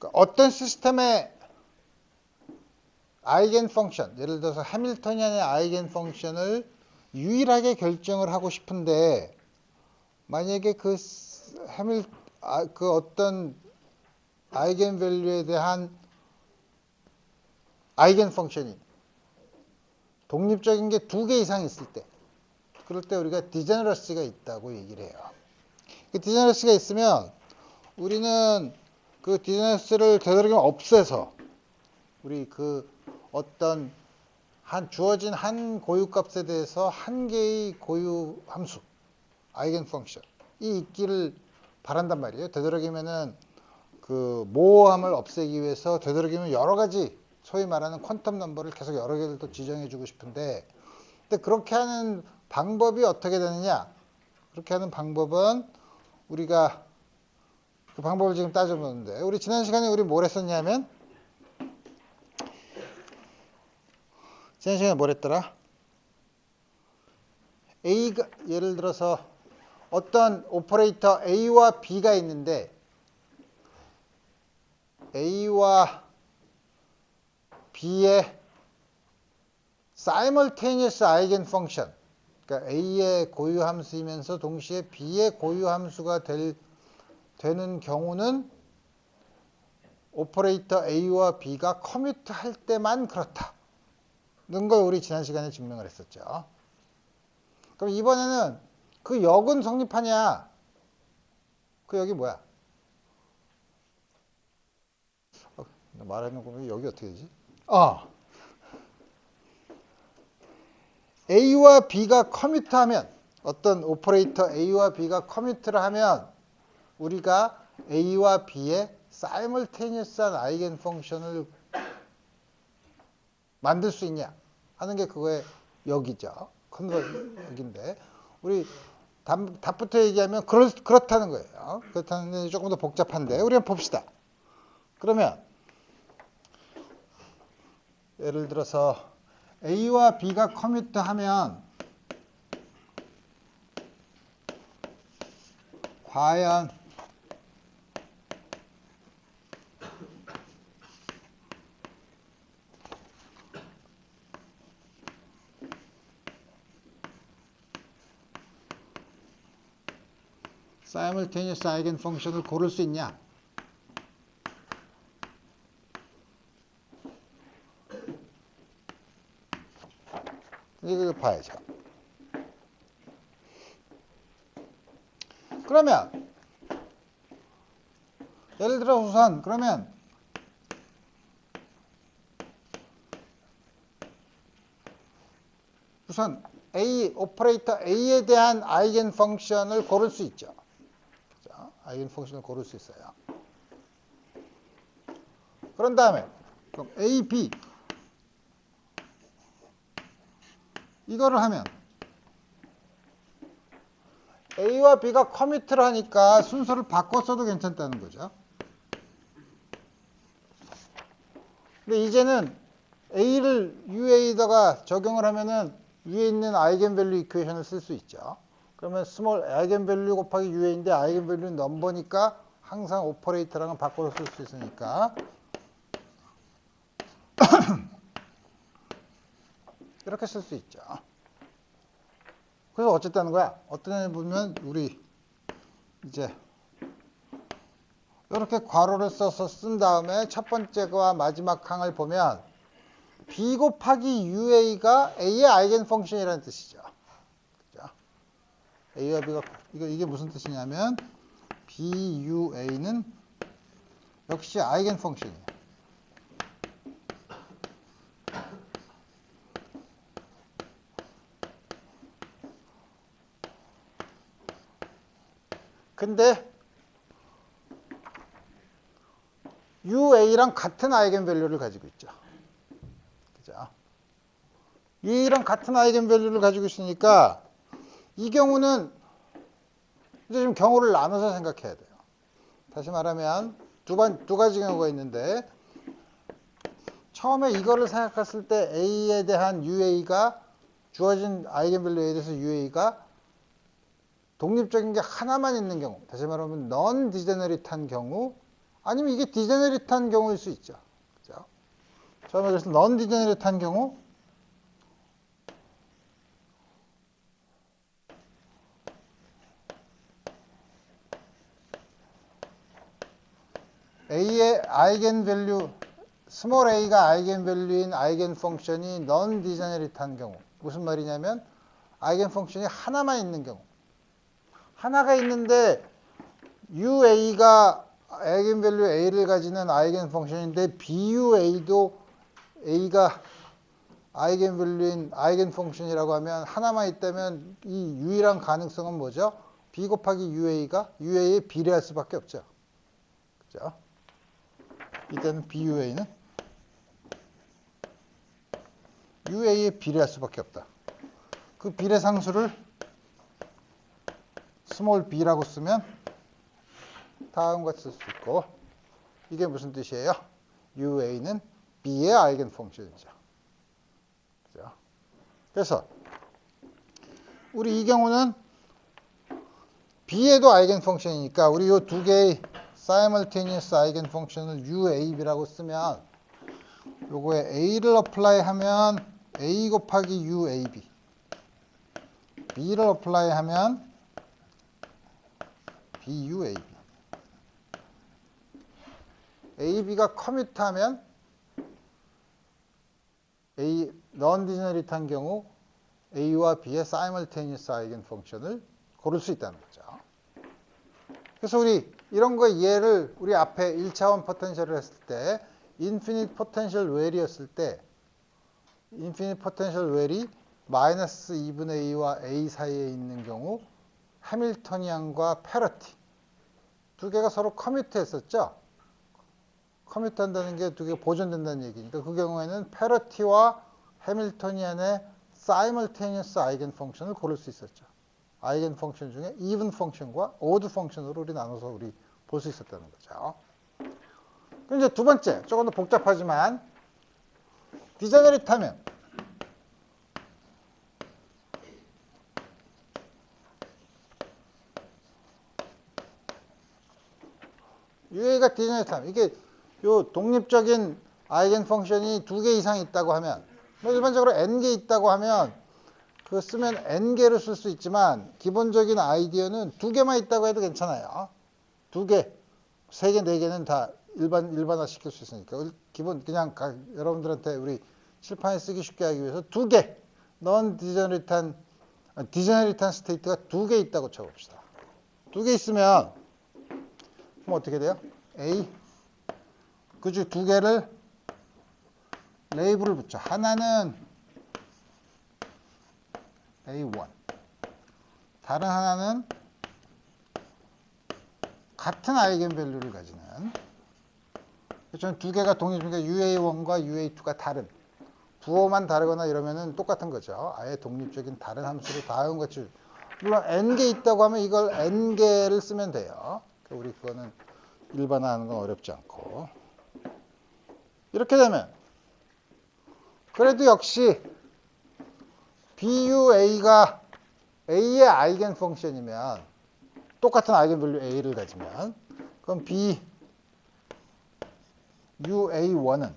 그러니까 어떤 시스템의 아이겐 펑션, 예를 들어서 해밀토니안의 아이겐 펑션을 유일하게 결정을 하고 싶은데 만약에 그 어떤 아이겐 밸류에 대한 아이겐 펑션이 독립적인 게 두 개 이상 있을 때, 그럴 때 우리가 디제너러시가 있다고 얘기를 해요. 그 디제너러시가 있으면 우리는 그 디제너러시를 되도록이면 없애서 우리 그 어떤 주어진 한 고유값에 대해서 한 개의 고유 함수, 아이겐 펑션이 있기를 바란단 말이에요. 되도록이면은 그 모호함을 없애기 위해서 되도록이면 여러 가지 소위 말하는 퀀텀 넘버를 계속 여러 개를 또 지정해 주고 싶은데, 근데 그렇게 하는 방법이 어떻게 되느냐? 그렇게 하는 방법은 우리가 그 방법을 지금 따져보는데, 우리 지난 시간에 우리 뭘 했었냐면, 지난 시간에 뭘 했더라? A가 예를 들어서 어떤 오퍼레이터 A와 B가 있는데 A와 B의 simultaneous eigen function, 그러니까 A의 고유 함수이면서 동시에 B의 고유 함수가 되는 경우는 오퍼레이터 A와 B가 커뮤트 할 때만 그렇다는 걸 우리 지난 시간에 증명을 했었죠. 그럼 이번에는 그 역은 성립하냐? 그 역이 뭐야? 말하는 거 보면 여기 어떻게 되지? A와 B가 커뮤트하면, 어떤 오퍼레이터 A와 B가 커뮤트를 하면 우리가 A와 B의 사이멀테니어스한 아이겐 펑션을 만들 수 있냐 하는 게 그거의 역이죠. 역인데 우리 답부터 얘기하면 그렇다는 거예요. 그렇다는 게 조금 더 복잡한데 우리 한번 봅시다. 그러면 예를 들어서 A와 B가 커뮤트하면 과연 사이멀테니어스 아이겐 펑션을 고를 수 있냐? 이거 봐야죠. 그러면 예를 들어 우선 그러면 오퍼레이터 A에 대한 아이겐 펑션을 고를 수 있죠. 그렇죠? 아이겐 펑션을 고를 수 있어요. 그런 다음에 그럼 A, B 이거를 하면 A와 B가 커미트를 하니까 순서를 바꿨어도 괜찮다는 거죠. 근데 이제는 A를 UA에다가 적용을 하면은 위에 있는 아이겐밸류 이퀘이션을 쓸 수 있죠. 그러면 스몰 아이겐밸류 곱하기 UA인데 아이겐밸류는 넘버니까 항상 오퍼레이터랑은 바꿔서 쓸 수 있으니까 이렇게 쓸 수 있죠. 그래서 어쨌다는 거야? 어떤 애 보면 우리 이제 이렇게 괄호를 써서 쓴 다음에 첫 번째 거와 마지막 항을 보면 B 곱하기 UA가 A의 아이겐 펑션이라는 뜻이죠. 그죠? A와 B가 이게 무슨 뜻이냐면 BUA는 역시 아이겐 펑션이에요. 근데 UA랑 같은 아이겐 밸류를 가지고 있죠. 그죠? UA랑 같은 아이겐 밸류를 가지고 있으니까 이 경우는 이제 지금 경우를 나눠서 생각해야 돼요. 다시 말하면 두 가지 경우가 있는데 처음에 이거를 생각했을 때 A에 대한 UA가 주어진 아이겐밸류에 대해서 UA가 독립적인 게 하나만 있는 경우, 다시 말하면 넌 디제너릿한 경우 아니면 이게 디제너리트한 경우일 수 있죠. 그죠? 처음에 그래서 넌 디제너리트한 경우 A의 아이겐밸류 스몰 a가 아이겐밸류인 아이겐 펑션이 넌 디제너리트한 경우 무슨 말이냐면 아이겐 펑션이 하나만 있는 경우 하나가 있는데 UA가 아이겐밸류 A를 가지는 아이겐 펑션인데 BUA도 A가 아이겐밸류인 아이겐 펑션이라고 하면 하나만 있다면 이 유일한 가능성은 뭐죠? B 곱하기 UA가 UA에 비례할 수밖에 없죠. 그죠? 이때는 BUA는 UA에 비례할 수밖에 없다. 그 비례 상수를 스몰 b라고 쓰면 다음과 같이 쓸 수 있고 이게 무슨 뜻이에요? UA는 B의 아이겐 펑션이죠. 그죠? 그래서 우리 이 경우는 B에도 아이겐 펑션이니까 우리 이 두 개의 simultaneous 아이겐 펑션을 UAB라고 쓰면 요거에 A를 어플라이 하면 A 곱하기 UAB B를 어플라이 하면 BUAB AB가 커뮤트하면 A non-degenerate한 경우 A와 B의 simultaneous 아이겐 펑션을 고를 수 있다는 거죠. 그래서 우리 이런 거 이해를 우리 앞에 1차원 포텐셜을 했을 때 infinite potential well이었을 때 infinite potential well이 마이너스 2분의 A와 A 사이에 있는 경우 해밀토니안과 패러티 두 개가 서로 커뮤트 했었죠. 커뮤트 한다는 게 두 개가 보존된다는 얘기니까 그 경우에는 패러티와 해밀토니안의 사이멀테니어스 아이겐 펑션을 고를 수 있었죠. 아이겐 펑션 중에 even 펑션과 odd 펑션으로 우리 나눠서 우리 볼 수 있었다는 거죠. 그럼 이제 두 번째, 조금 더 복잡하지만 디제너리트하면 UA가 디제너리트하면 이게 요 독립적인 아이겐 펑션이 두 개 이상 있다고 하면 뭐 일반적으로 n개 있다고 하면 그거 쓰면 n개로 쓸 수 있지만 기본적인 아이디어는 두 개만 있다고 해도 괜찮아요. 두 개, 세 개, 네 개는 다 일반화 시킬 수 있으니까 기본 그냥 여러분들한테 우리 칠판에 쓰기 쉽게 하기 위해서 두 개, 넌 디제너리트한 스테이트가 두 개 있다고 쳐봅시다. 두 개 있으면 그럼 어떻게 돼요? A 그중 두 개를 레이블을 붙여. 하나는 A1 다른 하나는 같은 아이겐밸류를 가지는 저는 두 개가 독립적이니까 UA1과 UA2가 다른 부호만 다르거나 이러면은 똑같은 거죠. 아예 독립적인 다른 함수로 다음과 같이 물론 n개 있다고 하면 이걸 n개를 쓰면 돼요. 우리 그거는 일반화하는 건 어렵지 않고 이렇게 되면 그래도 역시 BUA가 A의 아이겐 펑션이면 똑같은 아이겐밸류 A를 가지면 그럼 BUA1은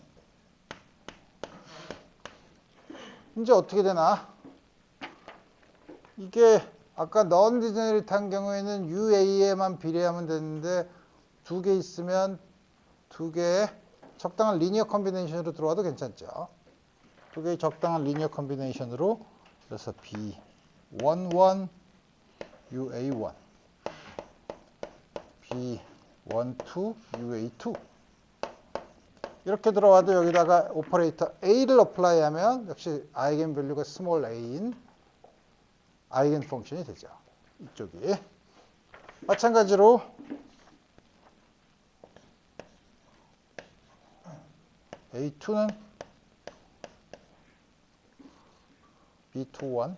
이제 어떻게 되나? 이게 아까 non degenerate한 경우에는 UA에만 비례하면 되는데 두 개 있으면 두 개의 적당한 리니어 컨비네이션으로 들어와도 괜찮죠. 두 개의 적당한 리니어 컨비네이션으로 그래서 B11 UA1 B12 UA2 이렇게 들어와도 여기다가 오퍼레이터 A를 어플라이 하면 역시 아이겐밸류가 스몰 a인 아이겐 펑션이 되죠. 이쪽이. 마찬가지로 A2는 B21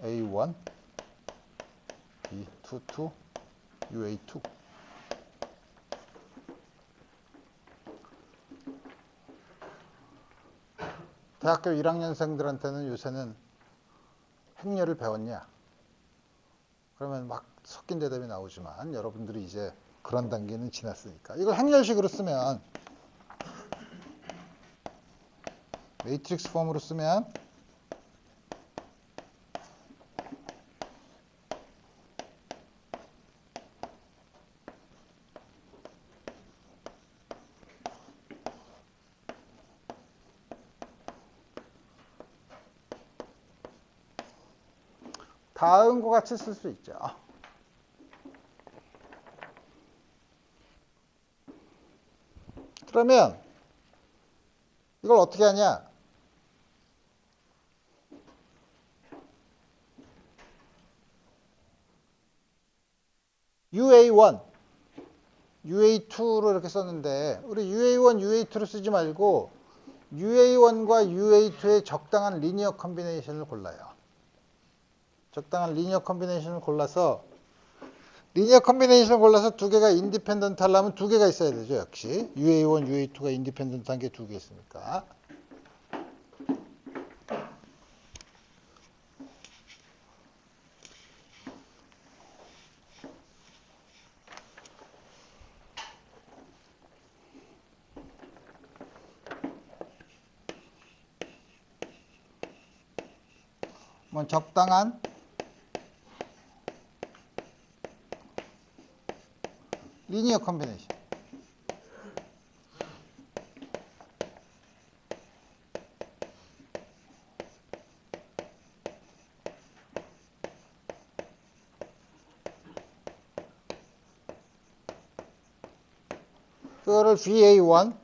UA1 B22 UA2 대학교 1학년생들한테는 요새는 행렬을 배웠냐? 그러면 막 섞인 대답이 나오지만 여러분들이 이제 그런 단계는 지났으니까 이걸 행렬식으로 쓰면 매트릭스 폼으로 쓰면 다음과 같이 쓸 수 있죠. 그러면 이걸 어떻게 하냐? UA1, UA2로 이렇게 썼는데 우리 UA1, UA2로 쓰지 말고 UA1과 UA2의 적당한 리니어 컨비네이션을 골라요. 적당한 리니어 컨비네이션을 골라서 두 개가 인디펜던트 하려면 두 개가 있어야 되죠. 역시 UA1, UA2가 인디펜던트한 게 두 개 있으니까. 적당한 리니어 컨비네이션. 그거를 VA1,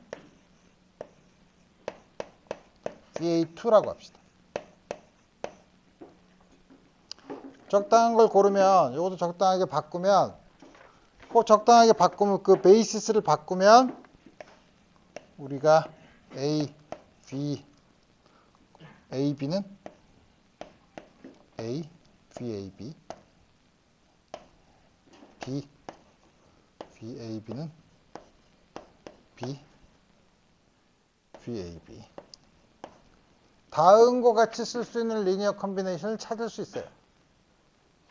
VA2라고 합시다. 적당한 걸 고르면 이것도 적당하게 바꾸면 꼭 적당하게 바꾸면 그 베이시스를 바꾸면 우리가 A, V, AB는 A, VAB, B, VAB는 B, VAB. 다음과 같이 쓸 수 있는 리니어 컨비네이션을 찾을 수 있어요.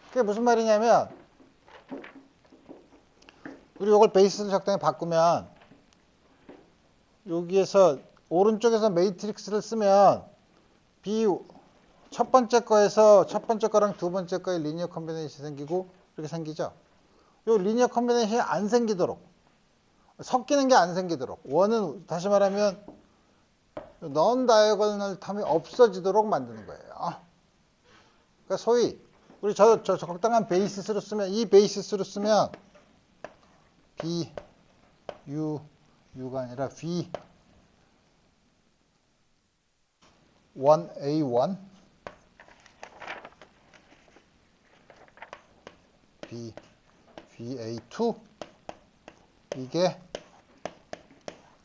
그게 무슨 말이냐면 우리 이걸 베이스를 적당히 바꾸면 여기에서 오른쪽에서 매트릭스를 쓰면 B 첫 번째 거랑 두 번째 거의 리니어 컨비네이션이 생기고 이렇게 생기죠. 이 리니어 컨비네이션이 안 생기도록 섞이는 게 안 생기도록 원은 다시 말하면 넌 다이어고널 텀이 없어지도록 만드는 거예요. 그러니까 소위 우리 저 적당한 베이시스로 쓰면 이 베이시스로 쓰면 B, U가 아니라 V, 1A1, B, VA2, 이게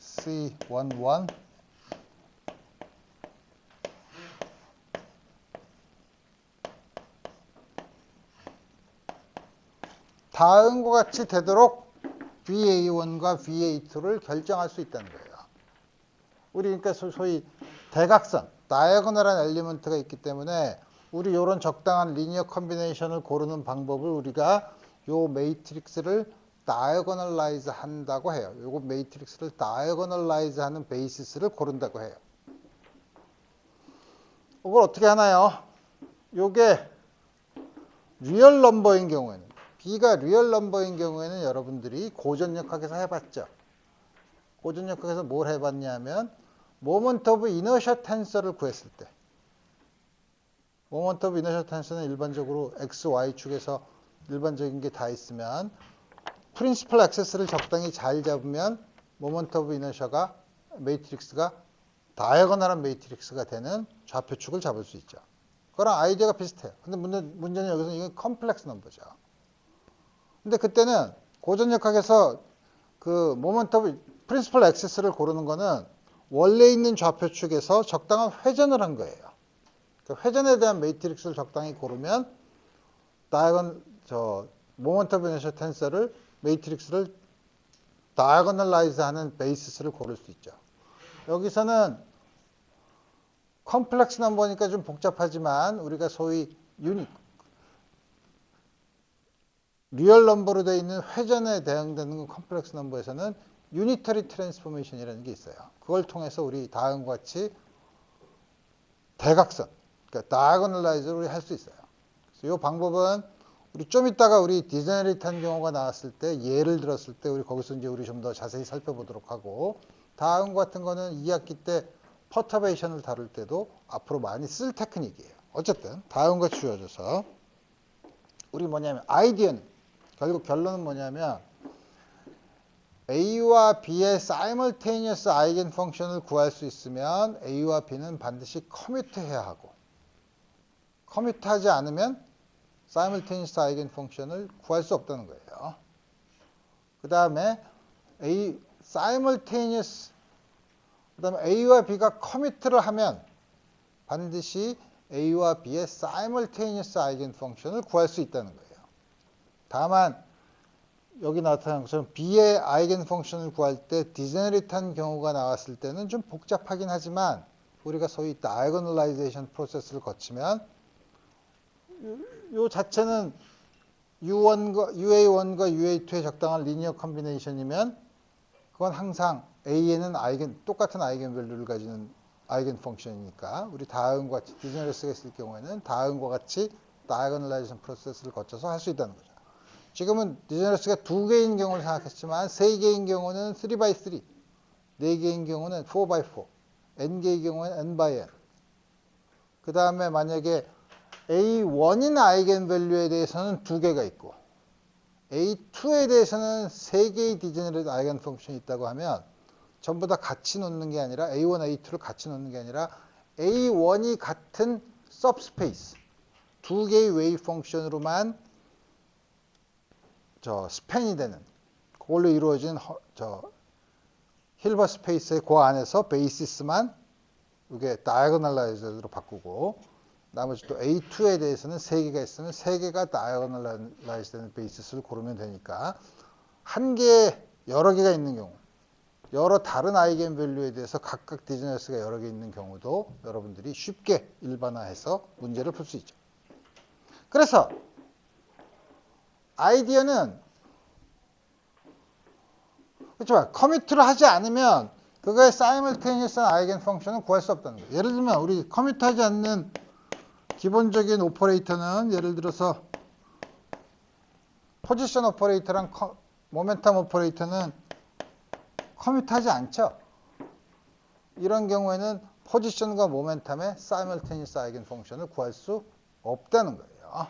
C11, 다음과 같이 되도록 VA1과 VA2를 결정할 수 있다는 거예요. 우리 그러니까 소위 대각선, 다이어고널한 엘리먼트가 있기 때문에 우리 이런 적당한 리니어 컨비네이션을 고르는 방법을 우리가 요 매트릭스를 다이어고널라이즈 한다고 해요. 요거 매트릭스를 다이어고널라이즈 하는 베이시스를 고른다고 해요. 이걸 어떻게 하나요? 요게 리얼 넘버인 경우에는 B가 리얼 넘버인 경우에는 여러분들이 고전역학에서 해봤죠. 고전역학에서 뭘 해봤냐면 모먼트 오브 이너셜 텐서를 구했을 때 모먼트 오브 이너셜 텐서는 일반적으로 X, Y축에서 일반적인 게 다 있으면 프린시플 액세스를 적당히 잘 잡으면 모먼트 오브 이너셜가 매트릭스가 다이어고널한 매트릭스가 되는 좌표축을 잡을 수 있죠. 그거랑 아이디어가 비슷해요. 근데 문제는 여기서 이게 컴플렉스 넘버죠. 근데 그때는 고전역학에서 그 모먼트 오브 프린시플 액세스를 고르는 거는 원래 있는 좌표축에서 적당한 회전을 한 거예요. 그 회전에 대한 매트릭스를 적당히 고르면 모먼트 오브 이너셜 텐서를 매트릭스를 다이어고널라이즈 하는 베이시스를 고를 수 있죠. 여기서는 컴플렉스 넘버니까 좀 복잡하지만 우리가 소위 리얼 넘버로 되어 있는 회전에 대응되는 컴플렉스 넘버에서는 유니터리 트랜스포메이션이라는 게 있어요. 그걸 통해서 우리 다음과 같이 대각선, 그러니까 다이아고널라이즈를 우리 할 수 있어요. 그래서 이 방법은 우리 좀 이따가 우리 디제너레이트한 경우가 나왔을 때 예를 들었을 때 우리 거기서 이제 우리 좀 더 자세히 살펴보도록 하고 다음 같은 거는 2학기 때 퍼터베이션을 다룰 때도 앞으로 많이 쓸 테크닉이에요. 어쨌든 다음과 주어져서 우리 뭐냐면 아이디어는 결국 결론은 뭐냐면 A와 B의 simultaneous 아이겐 펑션을 구할 수 있으면 A와 B는 반드시 커뮤트해야 하고 커뮤트하지 않으면 simultaneous 아이겐 펑션을 구할 수 없다는 거예요. 그 다음에 simultaneous 그다음에 A와 B가 커뮤트를 하면 반드시 A와 B의 simultaneous 아이겐 펑션을 구할 수 있다는 거예요. 다만 여기 나타난 것처럼 B의 아이겐 펑션을 구할 때 디제너레이트한 경우가 나왔을 때는 좀 복잡하긴 하지만 우리가 소위 다이아고널라이제이션 프로세스를 거치면 요 자체는 U1과 UA1과 UA2의 적당한 리니어 컨비네이션이면 그건 항상 A에는 똑같은 아이겐 밸류를 가지는 아이겐 펑션이니까 우리 다음과 같이 디제너러스가 있을 경우에는 다음과 같이 다이아고널라이제이션 프로세스를 거쳐서 할 수 있다는 거죠. 지금은 디제너러스가 2개인 경우를 생각했지만 3개인 경우는 3x3, 4개인 경우는 4x4, n개의 경우는 n×n. 그 다음에 만약에 A1인 아이겐 밸류에 대해서는 2개가 있고 A2에 대해서는 3개의 디제너레이트 아이겐 펑션이 있다고 하면 전부 다 같이 놓는 게 아니라 A1, A2를 같이 놓는 게 아니라 A1이 같은 सब스페이스 2개의 웨이브 펑션으로만 스팬이 되는 그걸로 이루어진 힐버 스페이스의 그 안에서 베이시스만 이게 다이아고널라이즈로 바꾸고 나머지 또 A2에 대해서는 3개가 있으면 3개가 다이아고널라이즈 되는 베이시스를 고르면 되니까 한 개에 여러 개가 있는 경우 여러 다른 아이겐 밸류에 대해서 각각 디제너러스가 여러 개 있는 경우도 여러분들이 쉽게 일반화해서 문제를 풀 수 있죠. 그래서 아이디어는 그렇지만 커뮤트를 하지 않으면 그거의 사이멀테니어스 아이겐 펑션은 구할 수 없다는 거예요. 예를 들면 우리 커뮤트하지 않는 기본적인 오퍼레이터는 예를 들어서 포지션 오퍼레이터랑 모멘텀 오퍼레이터는 커뮤트하지 않죠. 이런 경우에는 포지션과 모멘텀의 사이멀테니어스 아이겐 펑션을 구할 수 없다는 거예요.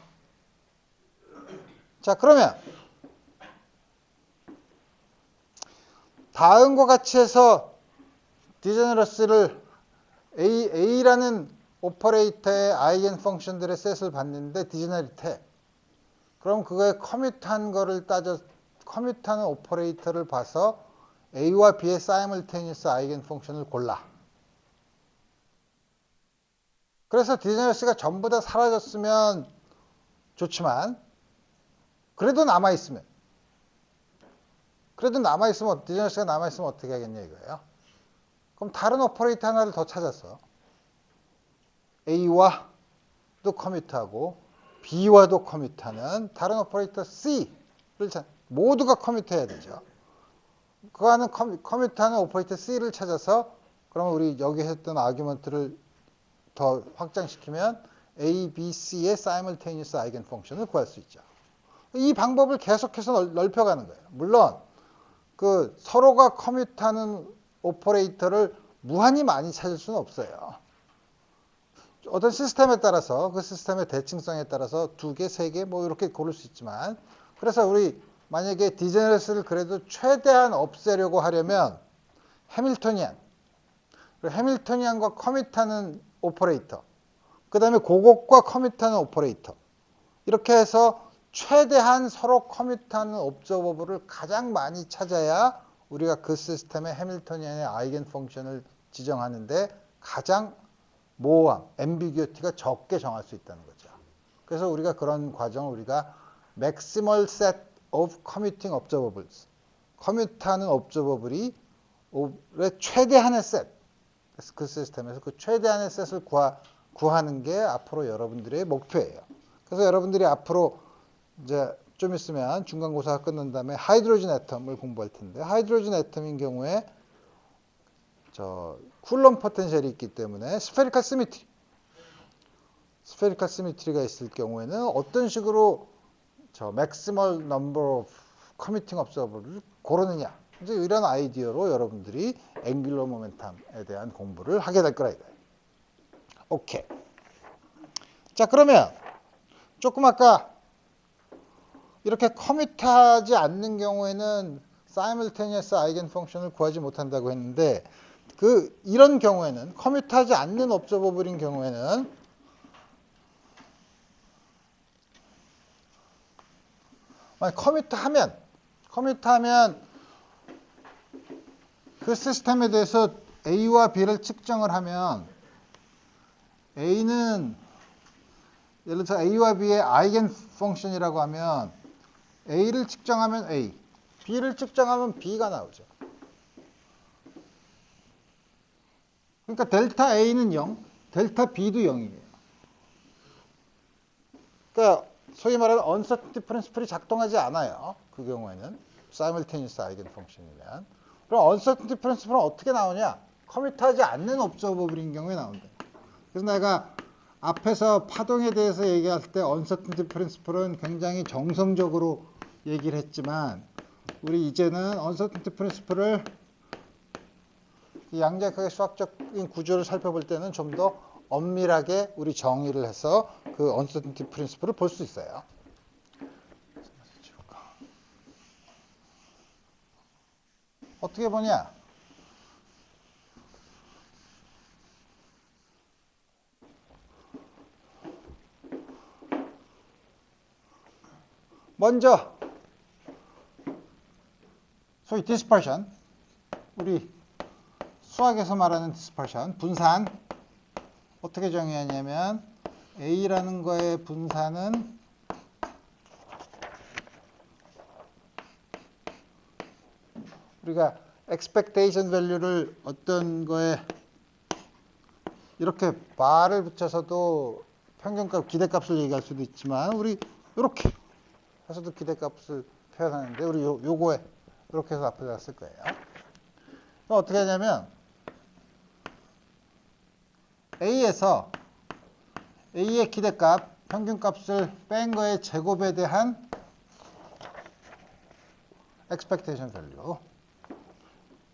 자, 그러면 다음과 같이 해서 디제너러스를 A라는 오퍼레이터의 아이겐 펑션들의 셋을 봤는데 디제너리트해. 그럼 그거의 커뮤트한 거를 커뮤트하는 오퍼레이터를 봐서 A와 B의 사이멀테니어스 아이겐 펑션을 골라. 그래서 디제너러스가 전부 다 사라졌으면 좋지만 그래도 남아있으면 디제너러스가 남아있으면 어떻게 하겠냐 이거예요. 그럼 다른 오퍼레이터 하나를 더 찾아서 A와도 커뮤트하고 B와도 커뮤트하는 다른 오퍼레이터 C를 모두가 커뮤트해야 되죠. 그 안은 커뮤트하는 오퍼레이터 C를 찾아서 그러면 우리 여기 했던 아규먼트를 더 확장시키면 A, B, C의 사이멀테니어스 아이겐 펑션을 구할 수 있죠. 이 방법을 계속해서 넓혀가는 거예요. 물론 그 서로가 커뮤트하는 오퍼레이터를 무한히 많이 찾을 수는 없어요. 어떤 시스템에 따라서 그 시스템의 대칭성에 따라서 2개, 3개 뭐 이렇게 고를 수 있지만 그래서 우리 만약에 디제너러스를 그래도 최대한 없애려고 하려면 해밀토니안과 커밋하는 오퍼레이터 그 다음에 그것과 커밋하는 오퍼레이터 이렇게 해서 최대한 서로 커밋하는 옵저버블을 가장 많이 찾아야 우리가 그 시스템의 해밀토니안의 아이겐 펑션을 지정하는데 가장 모호함, 앰비규어티가 적게 정할 수 있다는 거죠. 그래서 우리가 그런 과정을 우리가 Maximal Set of Commuting Observables, 커뮤트하는 옵저버블이 최대한의 셋, 그 시스템에서 그 최대한의 셋을 구하는 게 앞으로 여러분들의 목표예요. 그래서 여러분들이 앞으로 이제 좀 있으면 중간고사가 끝난 다음에 하이드로젠 애텀을 공부할 텐데 하이드로젠 애텀인 경우에 저 쿨럼 포텐셜이 있기 때문에 스페리컬 시미트리가 있을 경우에는 어떤 식으로 저 맥시멀 넘버 오브 커미팅 observer를 고르느냐 이제 이런 아이디어로 여러분들이 앵귤러 모멘텀에 대한 공부를 하게 될 거라 이거예요. 오케이. 자 그러면 조금 아까 이렇게 커밋하지 않는 경우에는 사이멀테니어스 아이겐 펑션을 구하지 못한다고 했는데 이런 경우에는 커밋하지 않는 observable인 경우에는 커밋하면 그 시스템에 대해서 A와 B를 측정을 하면 A는 예를 들어서 A와 B의 아이겐 펑션이라고 하면 A를 측정하면 A, B를 측정하면 B가 나오죠. 그러니까 델타 A는 0, 델타 B도 0이에요. 그러니까 소위 말하는 uncertainty principle이 작동하지 않아요. 그 경우에는 simultaneous eigen function이면. 그럼 uncertainty principle은 어떻게 나오냐? 커밋하지 않는 observable인 경우에 나온다. 그래서 내가 앞에서 파동에 대해서 얘기할 때 uncertainty principle은 굉장히 정성적으로 얘기를 했지만 우리 이제는 uncertainty principle을 양자역학의 수학적인 구조를 살펴볼 때는 좀 더 엄밀하게 우리 정의를 해서 그 uncertainty principle을 볼 수 있어요. 어떻게 보냐? 먼저 소위 dispersion, 우리 수학에서 말하는 dispersion, 분산 어떻게 정의하냐면 A라는 거의 분산은 우리가 expectation value를 어떤 거에 이렇게 bar을 붙여서도 평균값, 기대값을 얘기할 수도 있지만 우리 이렇게 해서도 기대값을 표현하는데 우리 요거에 이렇게 해서 앞에다 쓸 거예요. 그럼 어떻게 하냐면 A에서 A의 기대값, 평균값을 뺀 거의 제곱에 대한 expectation value.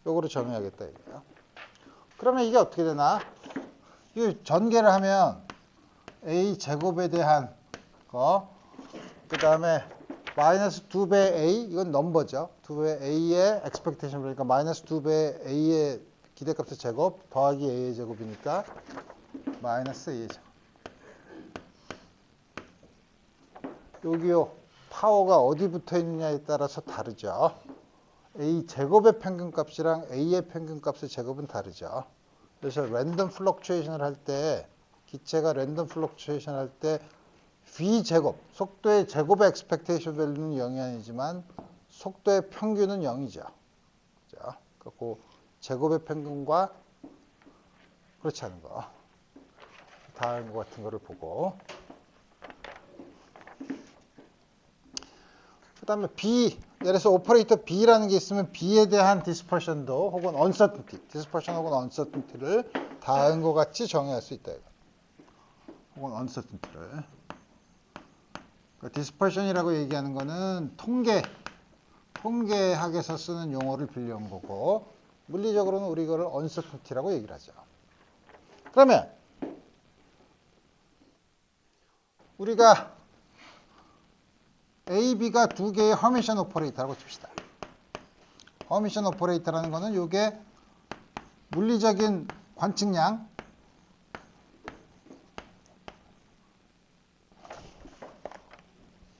요거를 정의하겠다 이거예요. 그러면 이게 어떻게 되나? 이 전개를 하면 A 제곱에 대한 거, 그 다음에 마이너스 2배 A, 이건 넘버죠. 2배 A의 expectation value, 그러니까 마이너스 2배 A의 기대값의 제곱 더하기 A의 제곱이니까 마이너스 A의 제곱. 여기요 파워가 어디 붙어 있느냐에 따라서 다르죠. A 제곱의 평균값이랑 A의 평균값의 제곱은 다르죠. 그래서 랜덤 플럭추에이션을 할 때, 기체가 랜덤 플럭추에이션 할 때 V 제곱, 속도의 제곱의 expectation value는 0이 아니지만 속도의 평균은 0이죠. 자, 그 제곱의 평균과 그렇지 않은 거, 다른 것 같은 거를 보고. 그 다음에 B, 예를 들어서 오퍼레이터 B라는 게 있으면 B에 대한 dispersion도 혹은 uncertainty, dispersion 혹은 uncertainty를 다음과 같이 정의할 수 있다. 혹은 uncertainty를. 그러니까 dispersion이라고 얘기하는 거는 통계학에서 쓰는 용어를 빌려온 거고 물리적으로는 우리 이거를 uncertainty라고 얘기를 하죠. 그러면 우리가 A, B가 두 개의 허미션 오퍼레이터라고 칩시다. 허미션 오퍼레이터라는 거는 이게 물리적인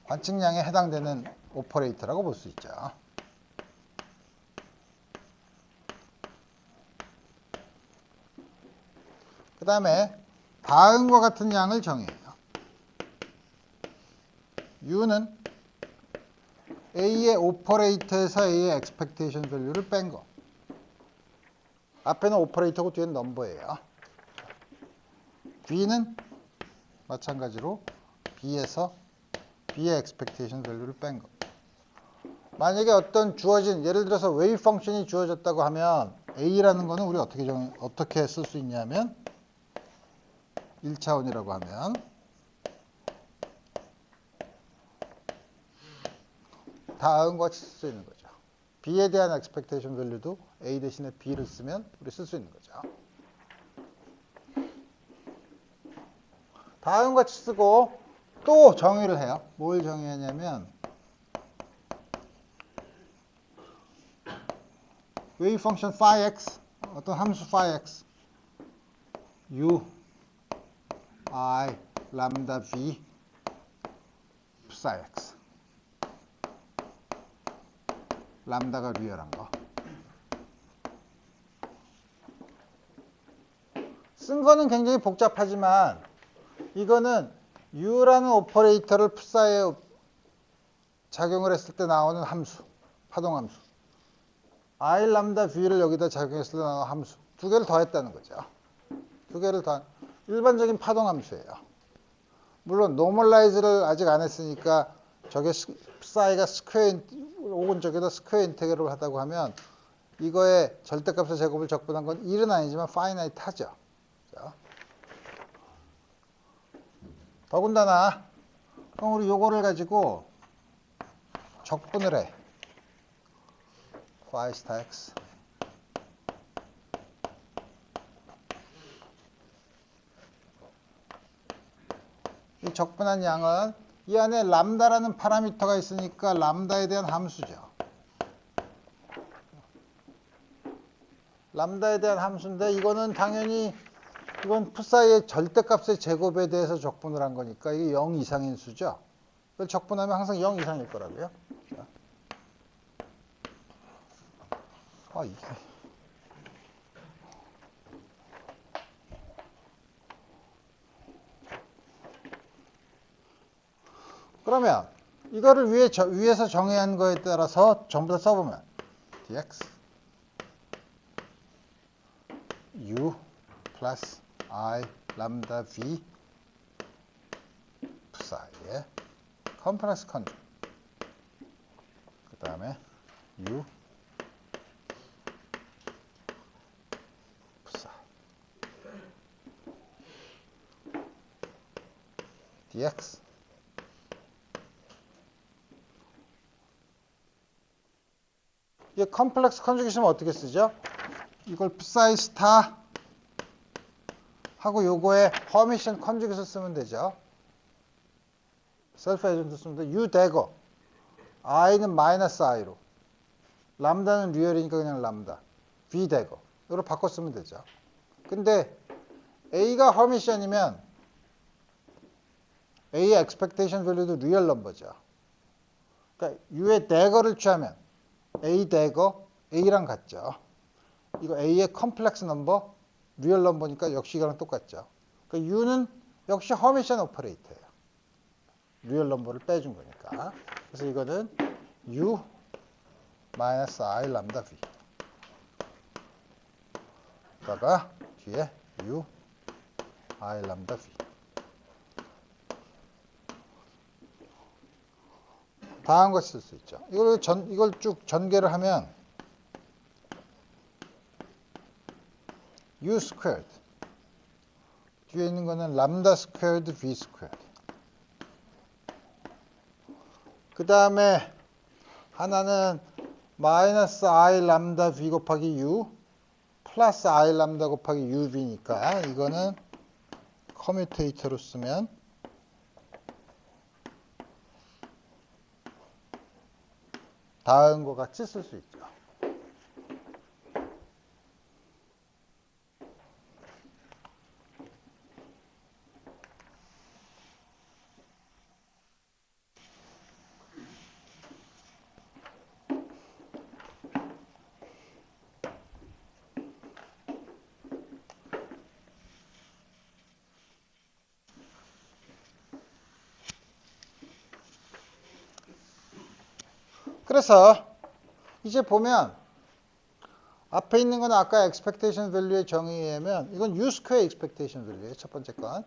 관측량에 해당되는 오퍼레이터라고 볼 수 있죠. 그 다음에 다음과 같은 양을 정해요. U는 A의 오퍼레이터에서 A의 expectation value를 뺀 거. 앞에는 오퍼레이터고 뒤에는 넘버예요. B는 마찬가지로 B에서 B의 expectation value를 뺀 거. 만약에 어떤 주어진, 예를 들어서 웨이브 펑션이 주어졌다고 하면 A라는 거는 우리 어떻게 쓸 수 있냐면 1차원이라고 하면 다음과 같이 쓸 수 있는 거죠. B에 대한 expectation value도 A 대신에 B를 쓰면 우리 쓸 수 있는 거죠. 다음과 같이 쓰고 또 정의를 해요. 뭘 정의하냐면 웨이브 펑션 phi x, 어떤 함수 phi x u I 람다 v psi x 람다가 리얼한 거. 쓴 거는 굉장히 복잡하지만 이거는 u라는 오퍼레이터를 psi에 작용을 했을 때 나오는 함수, 파동함수. I 람다 v를 여기다 작용했을 때 나오는 함수. 두 개를 더했다는 거죠. 두 개를 더 일반적인 파동함수예요. 물론 노멀라이즈를 아직 안 했으니까 저게 psi가 스퀘어 혹은 저게다 스퀘어 인테그럴을 하다고 하면 이거의 절대값의 제곱을 적분한 건 1은 아니지만 파이나이트 하죠. 자. 더군다나 그럼 우리 요거를 가지고 적분을 해. phi 스타 x 이 적분한 양은 이 안에 람다라는 파라미터가 있으니까 람다에 대한 함수죠. 람다에 대한 함수인데 이거는 당연히 이건 psi의 절대값의 제곱에 대해서 적분을 한 거니까 이게 0 이상인 수죠. 그걸 적분하면 항상 0 이상일 거라고요. 자. 이게. 그러면 이거를 위에서 정의한 거에 따라서 전부 다 써보면 dx u 플러스 I 람다 v psi의 컴플렉스 컨주게이트 그 다음에 u psi dx 이 컴플렉스 컨주게이션은 어떻게 쓰죠? 이걸 psi 스타 하고 요거에 허미션 컨주게이션 쓰면 되죠. 셀프 에이전트 쓰면 돼. U 대거 I는 마이너스 I로 람다는 리얼이니까 그냥 람다 V 대거 이걸 바꿔 쓰면 되죠. 근데 A가 허미션이면 A의 expectation value도 리얼 넘버죠. 그러니까 U의 대거를 취하면 A 대거 A랑 같죠. 이거 A의 컴플렉스 넘버 리얼 넘버니까 역시 이거랑 똑같죠. 그러니까 U는 역시 허미션 오퍼레이터예요. 리얼 넘버를 빼준 거니까. 그래서 이거는 U 마이너스 I 람다 V 다가 뒤에 U I 람다 V 다음과 쓸 수 있죠. 이걸 쭉 전개를 하면 U 스퀘어드 뒤에 있는 거는 람다 스퀘어드 V 스퀘어드 그 다음에 하나는 마이너스 I 람다 V 곱하기 U 플러스 I 람다 곱하기 UV니까 이거는 커뮤테이터로 쓰면 다음과 같이 쓸 수 있죠. 그래서 이제 보면 앞에 있는 건 아까 expectation value의 정의에 의하면 이건 U 스퀘어 expectation value예요. 첫 번째 건.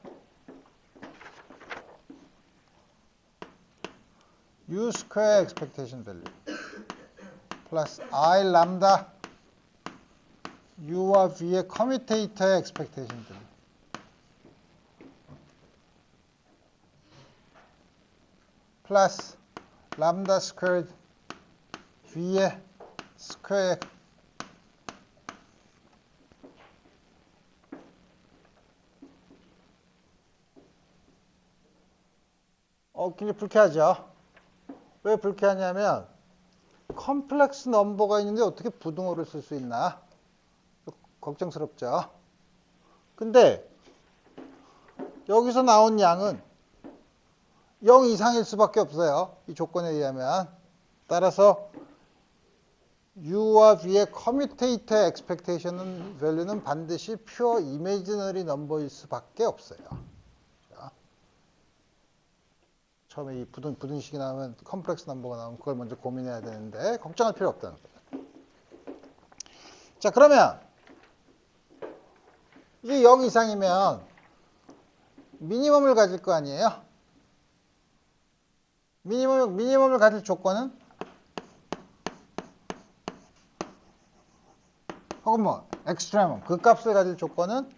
U 스퀘어 expectation value 플러스 I 람다 U와 V의 커뮤테이터의 expectation value 플러스 람다 스퀘어드 V의 스퀘어 굉장히 불쾌하죠. 왜 불쾌하냐면 컴플렉스 넘버가 있는데 어떻게 부등호를 쓸 수 있나? 걱정스럽죠. 근데 여기서 나온 양은 0 이상일 수밖에 없어요. 이 조건에 의하면. 따라서 U와 V의 커뮤테이터 expectation value는 반드시 pure imaginary number일 수밖에 없어요. 자, 처음에 이 부등식이 나오면 컴플렉스 넘버가 나오면 그걸 먼저 고민해야 되는데 걱정할 필요 없다는 거예요. 자, 그러면 이게 0 이상이면 미니멈을 가질 거 아니에요? 미니멈을 가질 조건은 혹은 뭐 엑스트레멈 그 값을 가질 조건은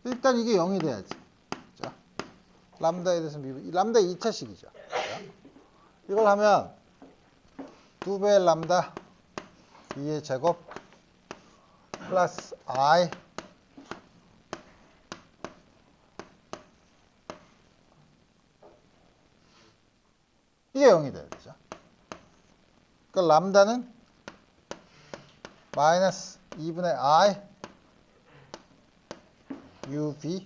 일단 이게 0이 돼야지. 자, 람다에 대해서 람다 2차식이죠. 자, 이걸 하면 2배의 람다 B의 제곱 플러스 I 이게 0이 돼야 되죠. 그러니까 람다는 마이너스 2분의 I UV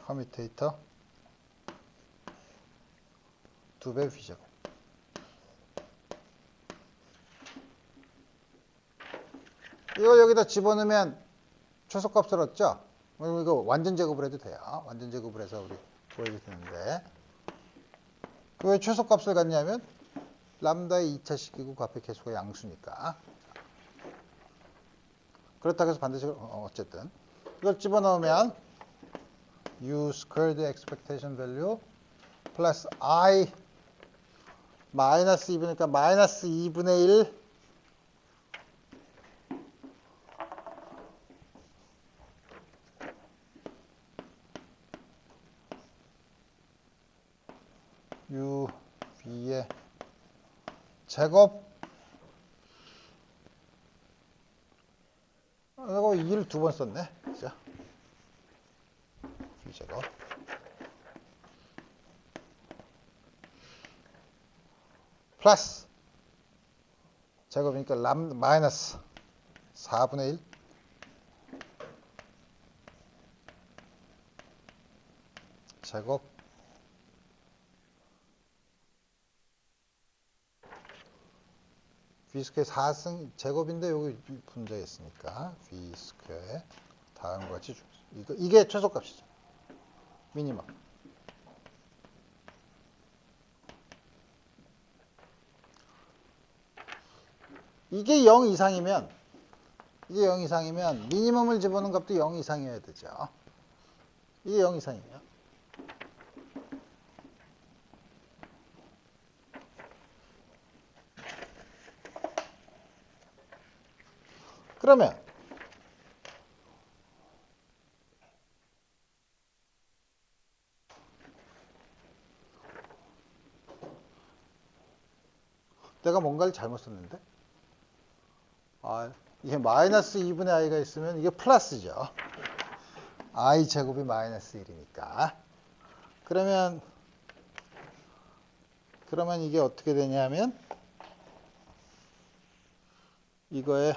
커뮤테이터 2배 V제곱. 이걸 여기다 집어넣으면 최소값을 얻죠? 이거 완전 제곱을 해도 돼요. 완전 제곱을 해서 우리 보여줄 텐데. 왜 최소값을 갖냐면 람다의 2차식이고 그 앞에 계수가 양수니까. 그렇다고 해서 반드시 어쨌든 이걸 집어넣으면 U squared expectation value 플러스 I 마이너스 2분이니까 마이너스 2분의 1 U B의 제곱 이거 2를 두 번 썼네. 그죠? B 제곱 플러스 제곱이니까 마이너스 4분의 1 제곱 V 스퀘어 4승 제곱인데 여기 분자에 있으니까 V 스퀘어에 다음과 같이 이게 최소값이죠. 미니멈. 이게 0 이상이면 미니멈을 집어넣은 값도 0 이상이어야 되죠. 이게 0 이상이에요. 그러면 내가 뭔가를 잘못 썼는데 이게 마이너스 2분의 i가 있으면 이게 플러스죠. i 제곱이 마이너스 1이니까 그러면 이게 어떻게 되냐면 이거에